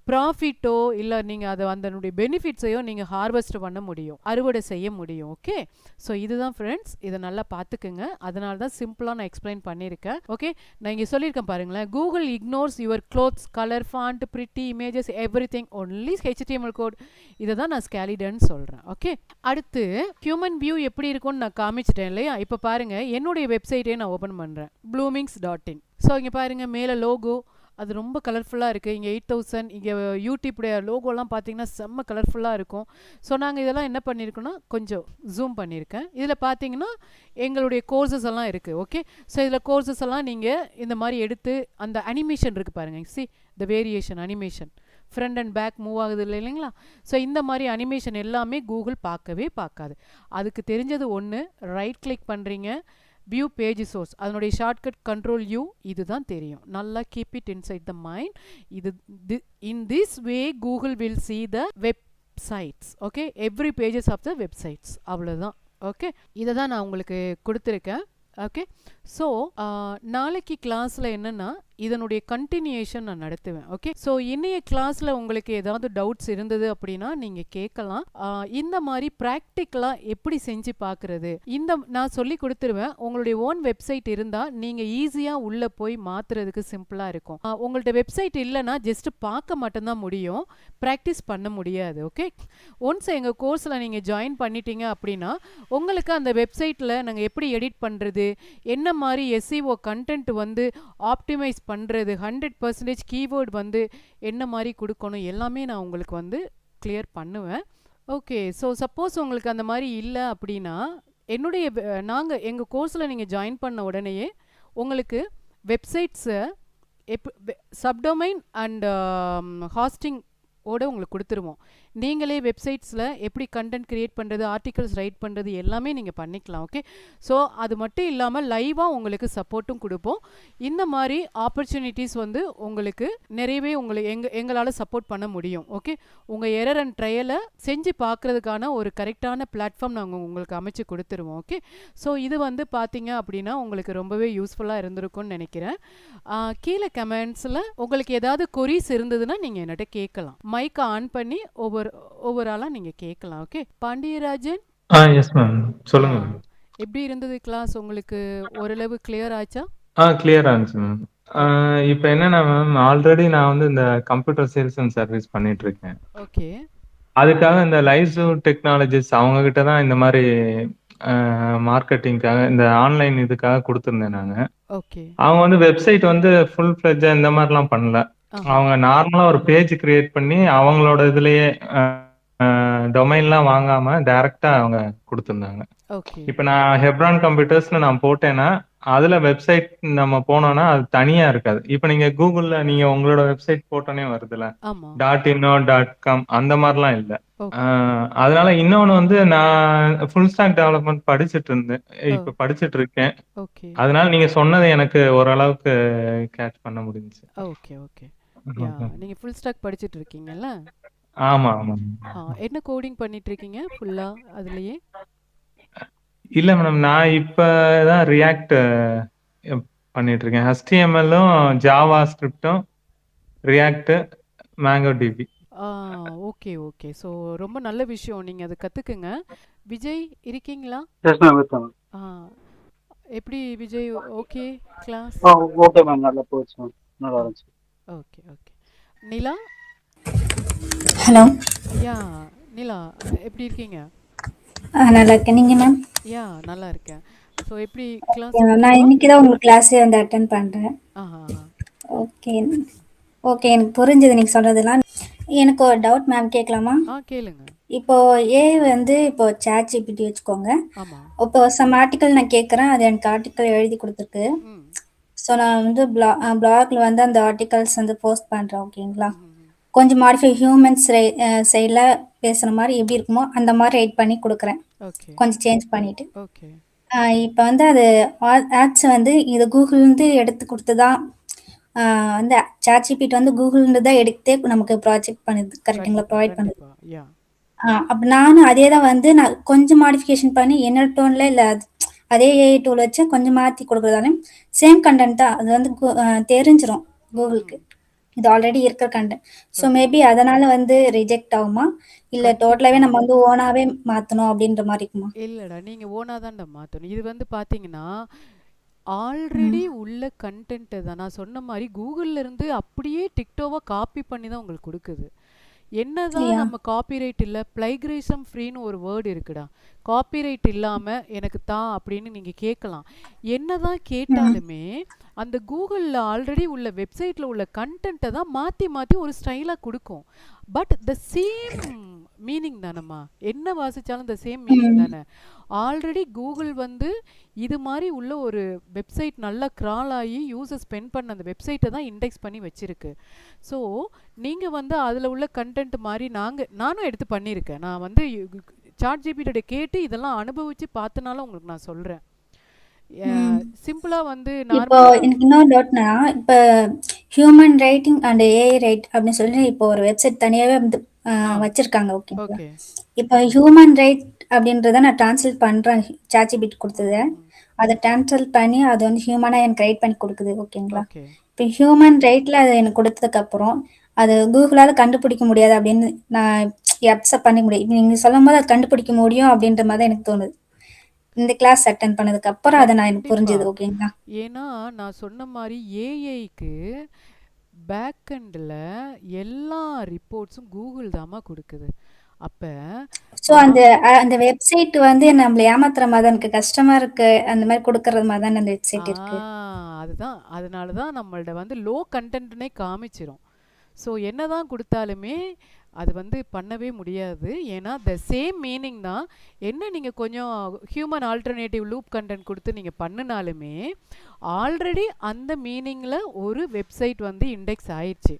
ப்ராஃபிட்டோ இல்லை நீங்கள் அதனுடைய பெனிஃபிட்ஸையோ நீங்கள் ஹார்வெஸ்ட் பண்ண முடியும், அறுவடை செய்ய முடியும். ஓகே, ஸோ இதுதான் ஃப்ரெண்ட்ஸ், இதை நல்லா பார்த்துக்குங்க. அதனால தான் சிம்பிளாக நான் எக்ஸ்பிளைன் பண்ணியிருக்கேன். ஓகே, நான் இங்கே சொல்லியிருக்கேன் பாருங்களேன், Google ignores your clothes, colour, font, pretty, images, everything, only HTML code. இதை தான் நான் ஸ்கேலிடன்னு சொல்கிறேன். ஓகே, அடுத்து ஹியூமன் வியூ எப்படி இருக்கும்னு நான் காமிச்சிட்டேன் இல்லையா. இப்போ பாருங்கள், என்னுடைய வெப்சைட்டே நான் ஓப்பன் பண்ணுறேன், bloomings.in. ஸோ இங்கே பாருங்கள், மேலே லோகோ அது ரொம்ப கலர்ஃபுல்லாக இருக்குது. இங்கே 8000, இங்கே யூடியூப்புடைய லோகோலாம் பார்த்தீங்கன்னா செம்ம கலர்ஃபுல்லாக இருக்கும். ஸோ நாங்கள் இதெல்லாம் என்ன பண்ணியிருக்கோன்னா கொஞ்சம் ஜூம் பண்ணியிருக்கேன். இதில் பார்த்தீங்கன்னா எங்களுடைய கோர்சஸ் எல்லாம் இருக்குது. ஓகே, ஸோ இதில் கோர்சஸ் எல்லாம் நீங்கள் இந்த மாதிரி எடுத்து அந்த அனிமேஷன் இருக்குது பாருங்கள், see the variation animation, front and back move ஆகுது இல்லைங்களா. ஸோ இந்த மாதிரி அனிமேஷன் எல்லாமே கூகுள் பார்க்கவே பார்க்காது. அதுக்கு தெரிஞ்சது ஒன்று, ரைட் கிளிக் பண்ணுறீங்க, வியூ பேஜ் சோர்ஸ், அதனுடைய ஷார்ட்கட் கண்ட்ரோல் யூ, இதுதான் தெரியும். நல்லா keep it inside the mind. In this way Google will see the websites. Okay, every pages of the websites, அவ்வளோதான். ஓகே, இதை தான் நான் உங்களுக்கு கொடுத்துருக்கேன். ஓகே, ஸோ நாளைக்கு கிளாஸில் என்னென்னா இதனுடைய கண்டினியூஷன் நான் நடத்துவேன். ஓகே, ஸோ இன்னைய கிளாஸில் உங்களுக்கு ஏதாவது டவுட்ஸ் இருந்தது அப்படின்னா நீங்கள் கேட்கலாம். இந்த மாதிரி ப்ராக்டிக்கலாக எப்படி செஞ்சு பார்க்குறது நான் சொல்லி கொடுத்துருவேன். உங்களுடைய ஓன் வெப்சைட் இருந்தால் நீங்கள் ஈஸியாக உள்ளே போய் மாற்றுறதுக்கு சிம்பிளாக இருக்கும். உங்கள்ட்ட வெப்சைட் இல்லைன்னா ஜஸ்ட்டு பார்க்க மட்டும்தான் முடியும், ப்ராக்டிஸ் பண்ண முடியாது. ஓகே, ஒன்ஸ் எங்கள் கோர்ஸில் நீங்கள் ஜாயின் பண்ணிட்டீங்க அப்படின்னா உங்களுக்கு அந்த வெப்சைட்டில் நாங்கள் எப்படி எடிட் பண்ணுறது, என்ன மாதிரி SEO கண்டென்ட் ஆப்டிமைஸ் பண்ணுறது, 100% கீவேர்டு என்ன மாதிரி கொடுக்கணும், எல்லாமே நான் உங்களுக்கு கிளியர் பண்ணுவேன். ஓகே, ஸோ சப்போஸ் உங்களுக்கு அந்த மாதிரி இல்லை அப்படின்னா எங்கள் கோர்ஸில் நீங்கள் ஜாயின் பண்ண உடனேயே உங்களுக்கு வெப்சைட்ஸை சப்டொமைன் அண்ட் ஹாஸ்டிங் ஓட உங்களுக்கு கொடுத்துருவோம். நீங்களே வெப்சைட்ஸில் எப்படி கண்டென்ட் கிரியேட் பண்ணுறது, ஆர்டிகல்ஸ் ரைட் பண்ணுறது எல்லாமே நீங்கள் பண்ணிக்கலாம். ஓகே, ஸோ அது மட்டும் இல்லாமல் லைவாக உங்களுக்கு சப்போர்ட்டும் கொடுப்போம். இந்த மாதிரி ஆப்பர்ச்சுனிட்டிஸ் வந்து உங்களுக்கு நிறையவே எங்களால் சப்போர்ட் பண்ண முடியும். ஓகே, உங்கள் எரர் அண்ட் ட்ரையலை செஞ்சு பார்க்குறதுக்கான ஒரு கரெக்டான பிளாட்ஃபார்ம் நாங்கள் உங்களுக்கு அமைச்சு கொடுத்துருவோம். ஓகே, ஸோ இது வந்து பார்த்தீங்க அப்படின்னா உங்களுக்கு ரொம்பவே யூஸ்ஃபுல்லாக இருந்திருக்கும்னு நினைக்கிறேன். கீழே கமெண்ட்ஸில் உங்களுக்கு ஏதாவது கொரீஸ் இருந்ததுன்னா நீங்கள் என்கிட்ட கேட்கலாம். மைக்கை ஆன் பண்ணி ஓவராலாக நீங்கள் கேட்கலாம். ஓகே, பாண்டியராஜன். எஸ் மேம், சொல்லுங்க மேம். எப்படி இருந்தது கிளாஸ்? உங்களுக்கு ஓரளவு கிளியர் ஆச்சா? கிளியர் ஆச்சு மேம். இப்போ என்னன்னா மேம், ஆல்ரெடி நான் வந்து இந்த கம்ப்யூட்டர் சேல்ஸ் அண்ட் சர்வீஸ் பண்ணிட்டு இருக்கேன். ஓகே, அதுக்காக இந்த லைசு டெக்னாலஜிஸ் அவங்க கிட்ட தான் இந்த மாதிரி மார்க்கெட்டிங்காக இந்த ஆன்லைன் இதுக்காக கொடுத்துருந்தேன் நான். ஓகே, அவங்க வந்து வெப்சைட் வந்து ஃபுல் ஃப்ளெட்ஜா இந்த மாதிரிலாம் பண்ணல. அவங்க நார்மலா ஒரு பேஜ் கிரியேட் பண்ணி அவங்களோட இதுலயே டொமைன்லாம் வாங்காம டைரக்டா அவங்க கொடுத்துருந்தாங்க. ஓகே, இப்ப நான் ஹெப்ரான் கம்ப்யூட்டர்ஸ்னு நான் போட்டேன்னா அதுல வெப்சைட் நம்ம போனோம்னா அது தனியா இருக்காது. இப்ப நீங்க கூகுள்ல நீங்க உங்களோட வெப்சைட் போட்டோன்னே வருதுல, ஆமா, .in.com அந்த மாதிரிலாம் இல்ல. ஓகே, அதனால இன்னொன்னு வந்து நான் ஃபுல் ஸ்டாக் டெவலப்மெண்ட் படிச்சுட்டு இருந்தேன், இப்ப படிச்சுட்டு இருக்கேன். ஓகே, அதனால நீங்க சொன்னது எனக்கு ஓரளவுக்கு கேட்ச் பண்ண முடிஞ்சுச்சு. Okay, okay. யா, நீங்க ஃபுல் ஸ்டாக் படிச்சிட்டு இருக்கீங்கல்ல? ஆமா ஆமா. என்ன கோடிங் பண்ணிட்டு இருக்கீங்க ஃபுல்லா அதுலயே? இல்ல மேடம், நான் இப்பதான் ரியாக்ட் பண்ணிட்டு இருக்கேன். HTML-ம் ஜாவா ஸ்கிரிப்டும் React MongoDB. Okay, okay. So ரொம்ப நல்ல விஷயம், நீங்கள் அதை கற்றுக்குங்க. விஜய் இருக்கீங்களா? Yes ma'am, yes ma'am. எப்படி Vijay? Okay class? Okay ma'am, நல்லா போச்சு மேம், நல்லா இருந்துச்சு. Okay, okay. Nila? Hello. Yeah Nila, எப்படி இருக்கீங்க? நல்லா இருக்கேன். நீங்க மேம்? யா நல்லா இருக்கேன். ஸோ எப்படி கிளாஸ்? நான் இன்னைக்கு தான் உங்களுக்கு கிளாஸே வந்து அட்டென்ட் பண்ணுறேன். ஓகே ஓகே, எனக்கு புரிஞ்சது நீங்கள் சொல்கிறதுலாம். எனக்கு ஒரு டவுட் மேம், கேட்கலாமா? கேளுங்க. இப்போ வந்து இப்போ ChatGPT வச்சுக்கோங்க. ஆமாம். இப்போ சம் ஆர்டிக்கல் நான் கேட்குறேன், அது எனக்கு ஆர்டிக்கல் எழுதி கொடுத்துருக்கு. ஸோ நான் வந்து பிளாக்ல வந்து அந்த ஆர்டிகல்ஸ் வந்து போஸ்ட் பண்ணுறேன். ஓகேங்களா? கொஞ்சம் மாடிஃபை ஹியூமன்ஸ் சைடில் பேசுகிற மாதிரி எப்படி இருக்குமோ அந்த மாதிரி ரைட் பண்ணி கொடுக்குறேன், கொஞ்சம் சேஞ்ச் பண்ணிவிட்டு. ஓகே, இப்போ வந்து அது ஆட்ஸ் வந்து இது கூகுள்லேருந்து எடுத்து கொடுத்து தான் வந்து ChatGPT வந்து கூகுள்லேருந்து தான் எடுத்தே நமக்கு ப்ராஜெக்ட் பண்ணுது, கரெக்டுங்களா? ப்ரொவைட் பண்ணுது. அப்போ நானும் அதே தான் வந்து நான் கொஞ்சம் மாடிஃபிகேஷன் பண்ணி என்னோட டோனில் இல்லை அதே AI டூல் வச்சு கொஞ்சம் மாற்றி கொடுக்குறதாலே சேம் கண்டென்ட் தான் அது வந்து தெரிஞ்சிடும் கூகுளுக்கு, இது ஆல்ரெடி இருக்கிற கண்டென்ட். ஸோ மேபி அதனால வந்து ரிஜெக்ட் ஆகுமா, இல்லை டோட்டலாகவே நம்ம வந்து ஓனாகவே மாற்றணும் அப்படின்ற மாதிரி இருக்குமா? இல்லைடா, நீங்கள் ஓனாக தான்டா மாற்றணும். இது வந்து பார்த்தீங்கன்னா ஆல்ரெடி உள்ள கண்டென்ட்டை தான் நான் சொன்ன மாதிரி கூகுளில் இருந்து அப்படியே டிக்டோவாக காப்பி பண்ணி தான் உங்களுக்கு கொடுக்குது. என்னதான் நம்ம காப்பிரைட் இல்லை, பிளைக்ரைசம் ஃப்ரீன்னு ஒரு வேர்டு இருக்குடா. காப்பிரைட் இல்லாமல் எனக்கு தான் அப்படின்னு நீங்கள் கேட்கலாம். என்னதான் கேட்டாலுமே அந்த கூகுளில் ஆல்ரெடி உள்ள வெப்சைட்டில் உள்ள கண்டென்ட்டை தான் மாற்றி மாற்றி ஒரு ஸ்டைலாக கொடுக்கும். பட் த சேம் மீனிங் தானம்மா, என்ன வாசித்தாலும் த சேம் மீனிங் தானே. ஆல்ரெடி கூகுள் வந்து இது மாதிரி உள்ள ஒரு வெப்சைட் நல்லா க்ரால் ஆகி யூசர் ஸ்பெண்ட் பண்ண அந்த வெப்சைட்டை தான் இண்டெக்ஸ் பண்ணி வச்சுருக்கு. ஸோ நீங்கள் வந்து அதில் உள்ள கண்டென்ட் மாதிரி நானும் எடுத்து பண்ணியிருக்கேன். நான் வந்து ChatGPT கேட்டு இதெல்லாம் அனுபவித்து பார்த்தனால உங்களுக்கு நான் சொல்கிறேன். சிம்பிளாக வந்து இப்போ எனக்கு இன்னொரு டவுட்னா, இப்போ human writing and AI right அப்படின்னு சொல்லி இப்போ ஒரு வெப்சைட் தனியாகவே வந்து வச்சுருக்காங்க. ஓகேங்களா? இப்போ ஹியூமன் ரைட் அப்படின்றத நான் டிரான்ஸ்லேட் பண்ணுறேன், ChatGPT கொடுத்தது. அதை டிரான்ஸ்லேட் பண்ணி அது வந்து ஹியூமனாக எனக்கு ரைட் பண்ணி கொடுக்குது. ஓகேங்களா? இப்போ ஹியூமன் ரைட்டில் அது எனக்கு கொடுத்ததுக்கப்புறம் அது கூகுளால் கண்டுபிடிக்க முடியாது அப்படின்னு நான் அக்செப்ட் பண்ணிக்க முடியும். நீங்கள் சொல்லும் போது அது கண்டுபிடிக்க முடியும் அப்படின்ற மாதிரி தான் எனக்கு தோணுது. இந்த கிளாஸ் அட்டென்ட் பண்ணதுக்கு அப்புறம் அதை நான் எனக்கு புரிஞ்சது. ஓகேங்களா? ஏன்னா நான் சொன்ன மாதிரி ஏஐக்கு பேக் எண்டில் எல்லா ரிப்போர்ட்ஸும் கூகுள் தாமா கொடுக்குது. அப்போ ஸோ அந்த வெப்சைட் வந்து நம்மளை ஏமாத்துற மாதிரி தான் எனக்கு கஸ்டமருக்கு அந்த மாதிரி கொடுக்கறது மாதிரி தான் அந்த வெப்சைட் இருக்கு. அதுதான், அதனால தான் நம்மள்ட வந்து லோ கண்டென்ட்னே காமிச்சிரும். ஸோ என்ன தான் கொடுத்தாலுமே அது வந்து பண்ணவே முடியாது. ஏன்னா த சேம் மீனிங் தான். என்ன நீங்கள் கொஞ்சம் ஹியூமன் ஆல்டர்னேட்டிவ் லூப் கண்டென்ட் கொடுத்து நீங்கள் பண்ணினாலுமே ஆல்ரெடி அந்த மீனிங்கில் ஒரு வெப்சைட் வந்து இண்டெக்ஸ் ஆயிடுச்சு.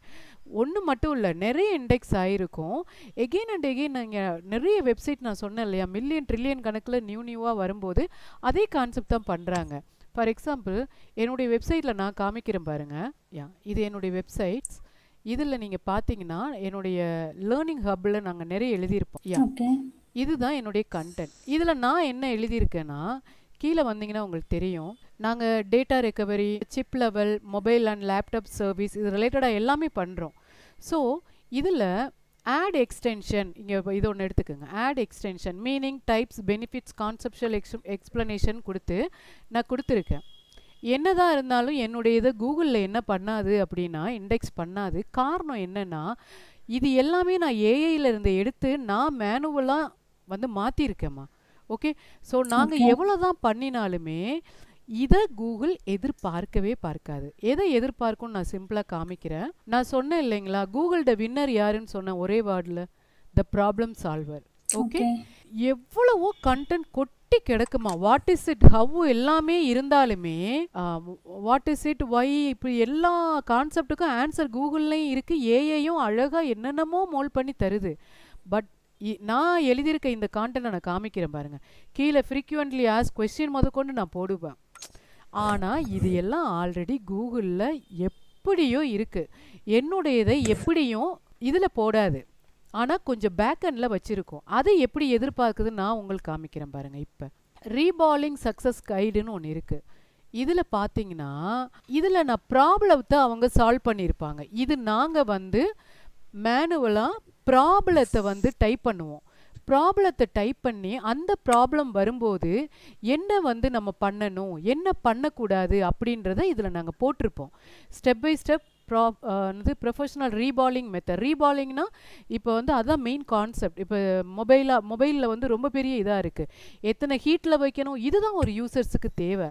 ஒன்று மட்டும் இல்லை, நிறைய இண்டெக்ஸ் ஆகிருக்கும். எகெயின் அண்ட் எகெயின் நீங்கள் நிறைய வெப்சைட் நான் சொன்னேன் இல்லையா, மில்லியன் ட்ரில்லியன் கணக்கில் நியூவாக வரும்போது அதே கான்செப்ட் தான் பண்ணுறாங்க. ஃபார் எக்ஸாம்பிள் என்னுடைய வெப்சைட்டில் நான் காமிக்கிறேன் பாருங்கள். இது என்னுடைய வெப்சைட்ஸ். இதில் நீங்கள் பார்த்தீங்கன்னா என்னுடைய லேர்னிங் ஹப்பில் நாங்கள் நிறைய எழுதியிருப்போம். இதுதான் என்னுடைய கண்டென்ட். இதில் நான் என்ன எழுதியிருக்கேன்னா, கீழே வந்தீங்கன்னா உங்களுக்கு தெரியும், நாங்கள் data recovery, chip level, mobile and laptop service இது ரிலேட்டடாக எல்லாமே பண்ணுறோம். ஸோ இதில் ஆட் எக்ஸ்டென்ஷன், இங்கே இது ஒன்று எடுத்துக்கோங்க. Add extension meaning, types, benefits, conceptual explanation கொடுத்து நான் கொடுத்துருக்கேன். என்னதான் இருந்தாலும் என்னுடைய இது கூகுளில் என்ன பண்ணாது அப்படின்னா, இண்டெக்ஸ் பண்ணாது. காரணம் என்னென்னா, இது எல்லாமே நான் ஏஐயிலேருந்து எடுத்து நான் மேனுவலாக வந்து மாற்றிருக்கேம்மா. ஓகே, ஸோ நாங்கள் எவ்வளோ தான் பண்ணினாலுமே இதை கூகுள் எதிர்பார்க்கவே பார்க்காது. எதை எதிர்பார்க்கும்னு நான் சிம்பிளாக காமிக்கிறேன். நான் சொன்னேன் இல்லைங்களா, கூகுளோட வின்னர் யாருன்னு சொன்னேன் ஒரே வேர்டில், த ப்ராப்ளம் சால்வர். ஓகே, எவ்வளவோ கண்டென்ட் கொட்டி கிடக்குமா. வாட் இஸ் இட், ஹவ் எல்லாமே இருந்தாலுமே வாட் இஸ் இட், வை, இப்படி எல்லா கான்செப்டுக்கும் ஆன்சர் கூகுள்லையும் இருக்குது. ஏஐயும் அழகாக என்னென்னமோ மோல்ட் பண்ணி தருது. பட் நான் எழுதியிருக்க இந்த கான்டென்ட்டை நான் காமிக்கிறேன் பாருங்கள். கீழே ஃப்ரீக்வெண்ட்லி ஆஸ்க் கொஸ்டின் முதற்கொண்டு நான் போடுவேன். ஆனால் இது எல்லாம் ஆல்ரெடி கூகுளில் எப்படியோ இருக்குது. என்னுடையதை எப்படியும் இதில் போடாது, ஆனால் கொஞ்சம் பேக்கெண்டில் வச்சுருக்கோம். அதை எப்படி எதிர்பார்க்குதுன்னு நான் உங்களுக்கு காமிக்கிறேன் பாருங்கள். இப்போ ரீபாலிங் சக்ஸஸ் கைடுன்னு ஒன்று இருக்குது. இதில் பார்த்தீங்கன்னா இதில் நான் ப்ராப்ளத்தை அவங்க சால்வ் பண்ணியிருப்பாங்க. இது நாங்கள் வந்து மேனுவலாக ப்ராப்ளத்தை வந்து டைப் பண்ணுவோம். ப்ராப்ளத்தை டைப் பண்ணி அந்த ப்ராப்ளம் வரும்போது என்ன வந்து நம்ம பண்ணணும், என்ன பண்ணக்கூடாது அப்படின்றத இதில் நாங்கள் போட்டிருப்போம். Step by step professional reballing method. ரீபாலிங்னா இப்போ வந்து அதுதான் மெயின் கான்செப்ட். இப்போ மொபைலில் வந்து ரொம்ப பெரிய இதாக இருக்குது, எத்தனை ஹீட்டில் வைக்கணும், இதுதான் ஒரு யூசர்ஸுக்கு தேவை.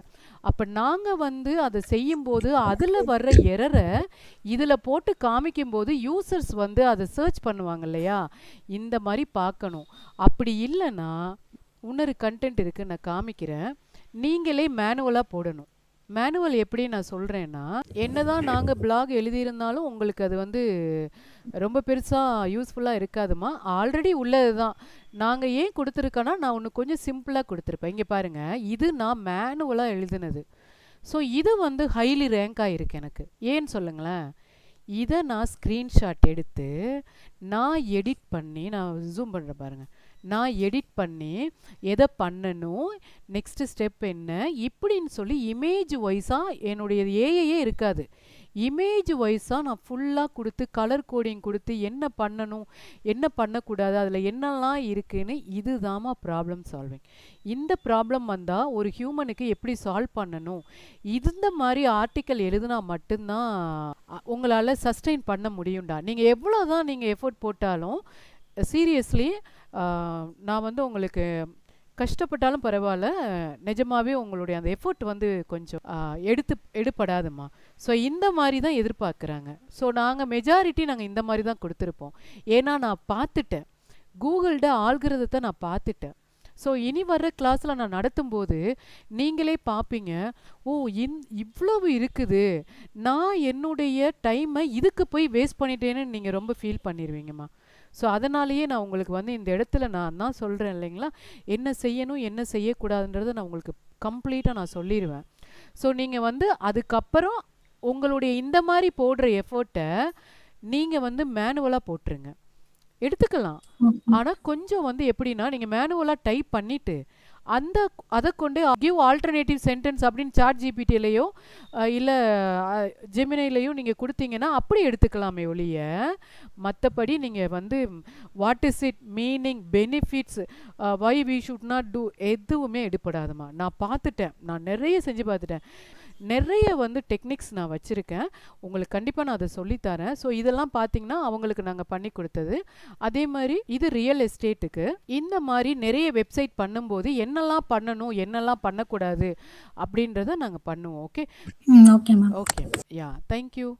அப்போ நாங்கள் வந்து அதை செய்யும்போது அதில் வர்ற எரரை இதில் போட்டு காமிக்கும்போது யூசர்ஸ் வந்து அதை சர்ச் பண்ணுவாங்க இல்லையா, இந்த மாதிரி பார்க்கணும். அப்படி இல்லைன்னா இன்னொரு கண்டென்ட் இருக்குது, நான் காமிக்கிறேன். நீங்களே மேனுவலாக போடணும். மேனுவல் எப்படி நான் சொல்கிறேன்னா, என்ன தான் நாங்கள் பிளாக் எழுதியிருந்தாலும் உங்களுக்கு அது வந்து ரொம்ப பெருசாக யூஸ்ஃபுல்லாக இருக்காதுமா. ஆல்ரெடி உள்ளது தான். நாங்கள் ஏன் கொடுத்துருக்கோன்னா, நான் ஒன்று கொஞ்சம் சிம்பிளாக கொடுத்துருப்பேன். இங்கே பாருங்கள், இது நான் மேனுவலாக எழுதுனது. ஸோ இது வந்து ஹைலி ரேங்க் ஆகிருக்கு எனக்கு. ஏன்னு சொல்லுங்களேன். இதை நான் ஸ்க்ரீன்ஷாட் எடுத்து நான் எடிட் பண்ணி, நான் ஜூம் பண்ணுறேன் பாருங்கள், நான் எடிட் பண்ணி எதை பண்ணணும், நெக்ஸ்ட்டு ஸ்டெப் என்ன இப்படின்னு சொல்லி இமேஜ் வைஸாக என்னுடைய ஏஐயே இருக்காது. இமேஜ் வைஸாக நான் ஃபுல்லாக கொடுத்து கலர் கோடிங் கொடுத்து என்ன பண்ணணும் என்ன பண்ணக்கூடாது அதில் என்னெல்லாம் இருக்குதுன்னு, இதுதாம்மா ப்ராப்ளம் சால்விங். இந்த ப்ராப்ளம் வந்தால் ஒரு ஹியூமனுக்கு எப்படி சால்வ் பண்ணணும், இந்த மாதிரி ஆர்டிக்கல் எழுதுனா மட்டும்தான் உங்களால் சஸ்டெயின் பண்ண முடியும்டா. நீங்கள் எவ்வளோ தான் நீங்கள் எஃபோர்ட் போட்டாலும் சீரியஸ்லி நான் வந்து உங்களுக்கு கஷ்டப்பட்டாலும் பரவாயில்ல, நிஜமாகவே உங்களுடைய அந்த எஃபோர்ட் வந்து கொஞ்சம் எடுப்படாதுமா. ஸோ இந்த மாதிரி தான் எதிர்பார்க்குறாங்க. ஸோ நாங்கள் மெஜாரிட்டி நாங்கள் இந்த மாதிரி தான் கொடுத்துருப்போம். ஏன்னா நான் பார்த்துட்டேன், கூகுளோட ஆல்கிரதத்தை நான் பார்த்துட்டேன். ஸோ இனி வர்ற கிளாஸில் நான் நடத்தும்போது நீங்களே பார்ப்பீங்க, ஓ இவ்வளவு இருக்குது, நான் என்னுடைய டைமை இதுக்கு போய் வேஸ்ட் பண்ணிட்டேன்னு நீங்கள் ரொம்ப ஃபீல் பண்ணிடுவீங்கம்மா. ஸோ அதனாலேயே நான் உங்களுக்கு வந்து இந்த இடத்துல நான் தான் சொல்கிறேன் இல்லைங்களா, என்ன செய்யணும் என்ன செய்யக்கூடாதுன்றதை நான் உங்களுக்கு கம்ப்ளீட்டாக நான் சொல்லிடுவேன். ஸோ நீங்கள் வந்து அதுக்கப்புறம் உங்களுடைய இந்த மாதிரி போடுற எஃபோர்ட்டை நீங்கள் வந்து மேனுவலாக போட்டுருங்க, எடுத்துக்கலாம். ஆனால் கொஞ்சம் வந்து எப்படின்னா, நீங்கள் மேனுவலாக டைப் பண்ணிவிட்டு அதை கொண்டு கிவ் ஆல்டர்னேட்டிவ் சென்டென்ஸ் அப்படின்னு சாட் ஜிபிடிலையோ இல்லை ஜெமினிலையோ நீங்கள் கொடுத்தீங்கன்னா அப்படி எடுத்துக்கலாமே ஒழிய, மற்றபடி நீங்கள் வந்து what is it, meaning, benefits, why we should not do எதுவுமே எடுப்படாதுமா. நான் பார்த்துட்டேன், நான் நிறைய செஞ்சு பார்த்துட்டேன், நிறைய வந்து டெக்னிக்ஸ் நான் வச்சுருக்கேன், உங்களுக்கு கண்டிப்பாக நான் அதை சொல்லித்தரேன். ஸோ இதெல்லாம் பார்த்தீங்கன்னா அவங்களுக்கு நாங்கள் பண்ணி கொடுத்தது. அதே மாதிரி இது ரியல் எஸ்டேட்டுக்கு இந்த மாதிரி நிறைய வெப்சைட் பண்ணும்போது என்னெல்லாம் பண்ணணும் என்னெல்லாம் பண்ணக்கூடாது அப்படின்றத நாங்கள் பண்ணுவோம். Okay, okay ma'am. ஓகே, யா, தேங்க்யூ.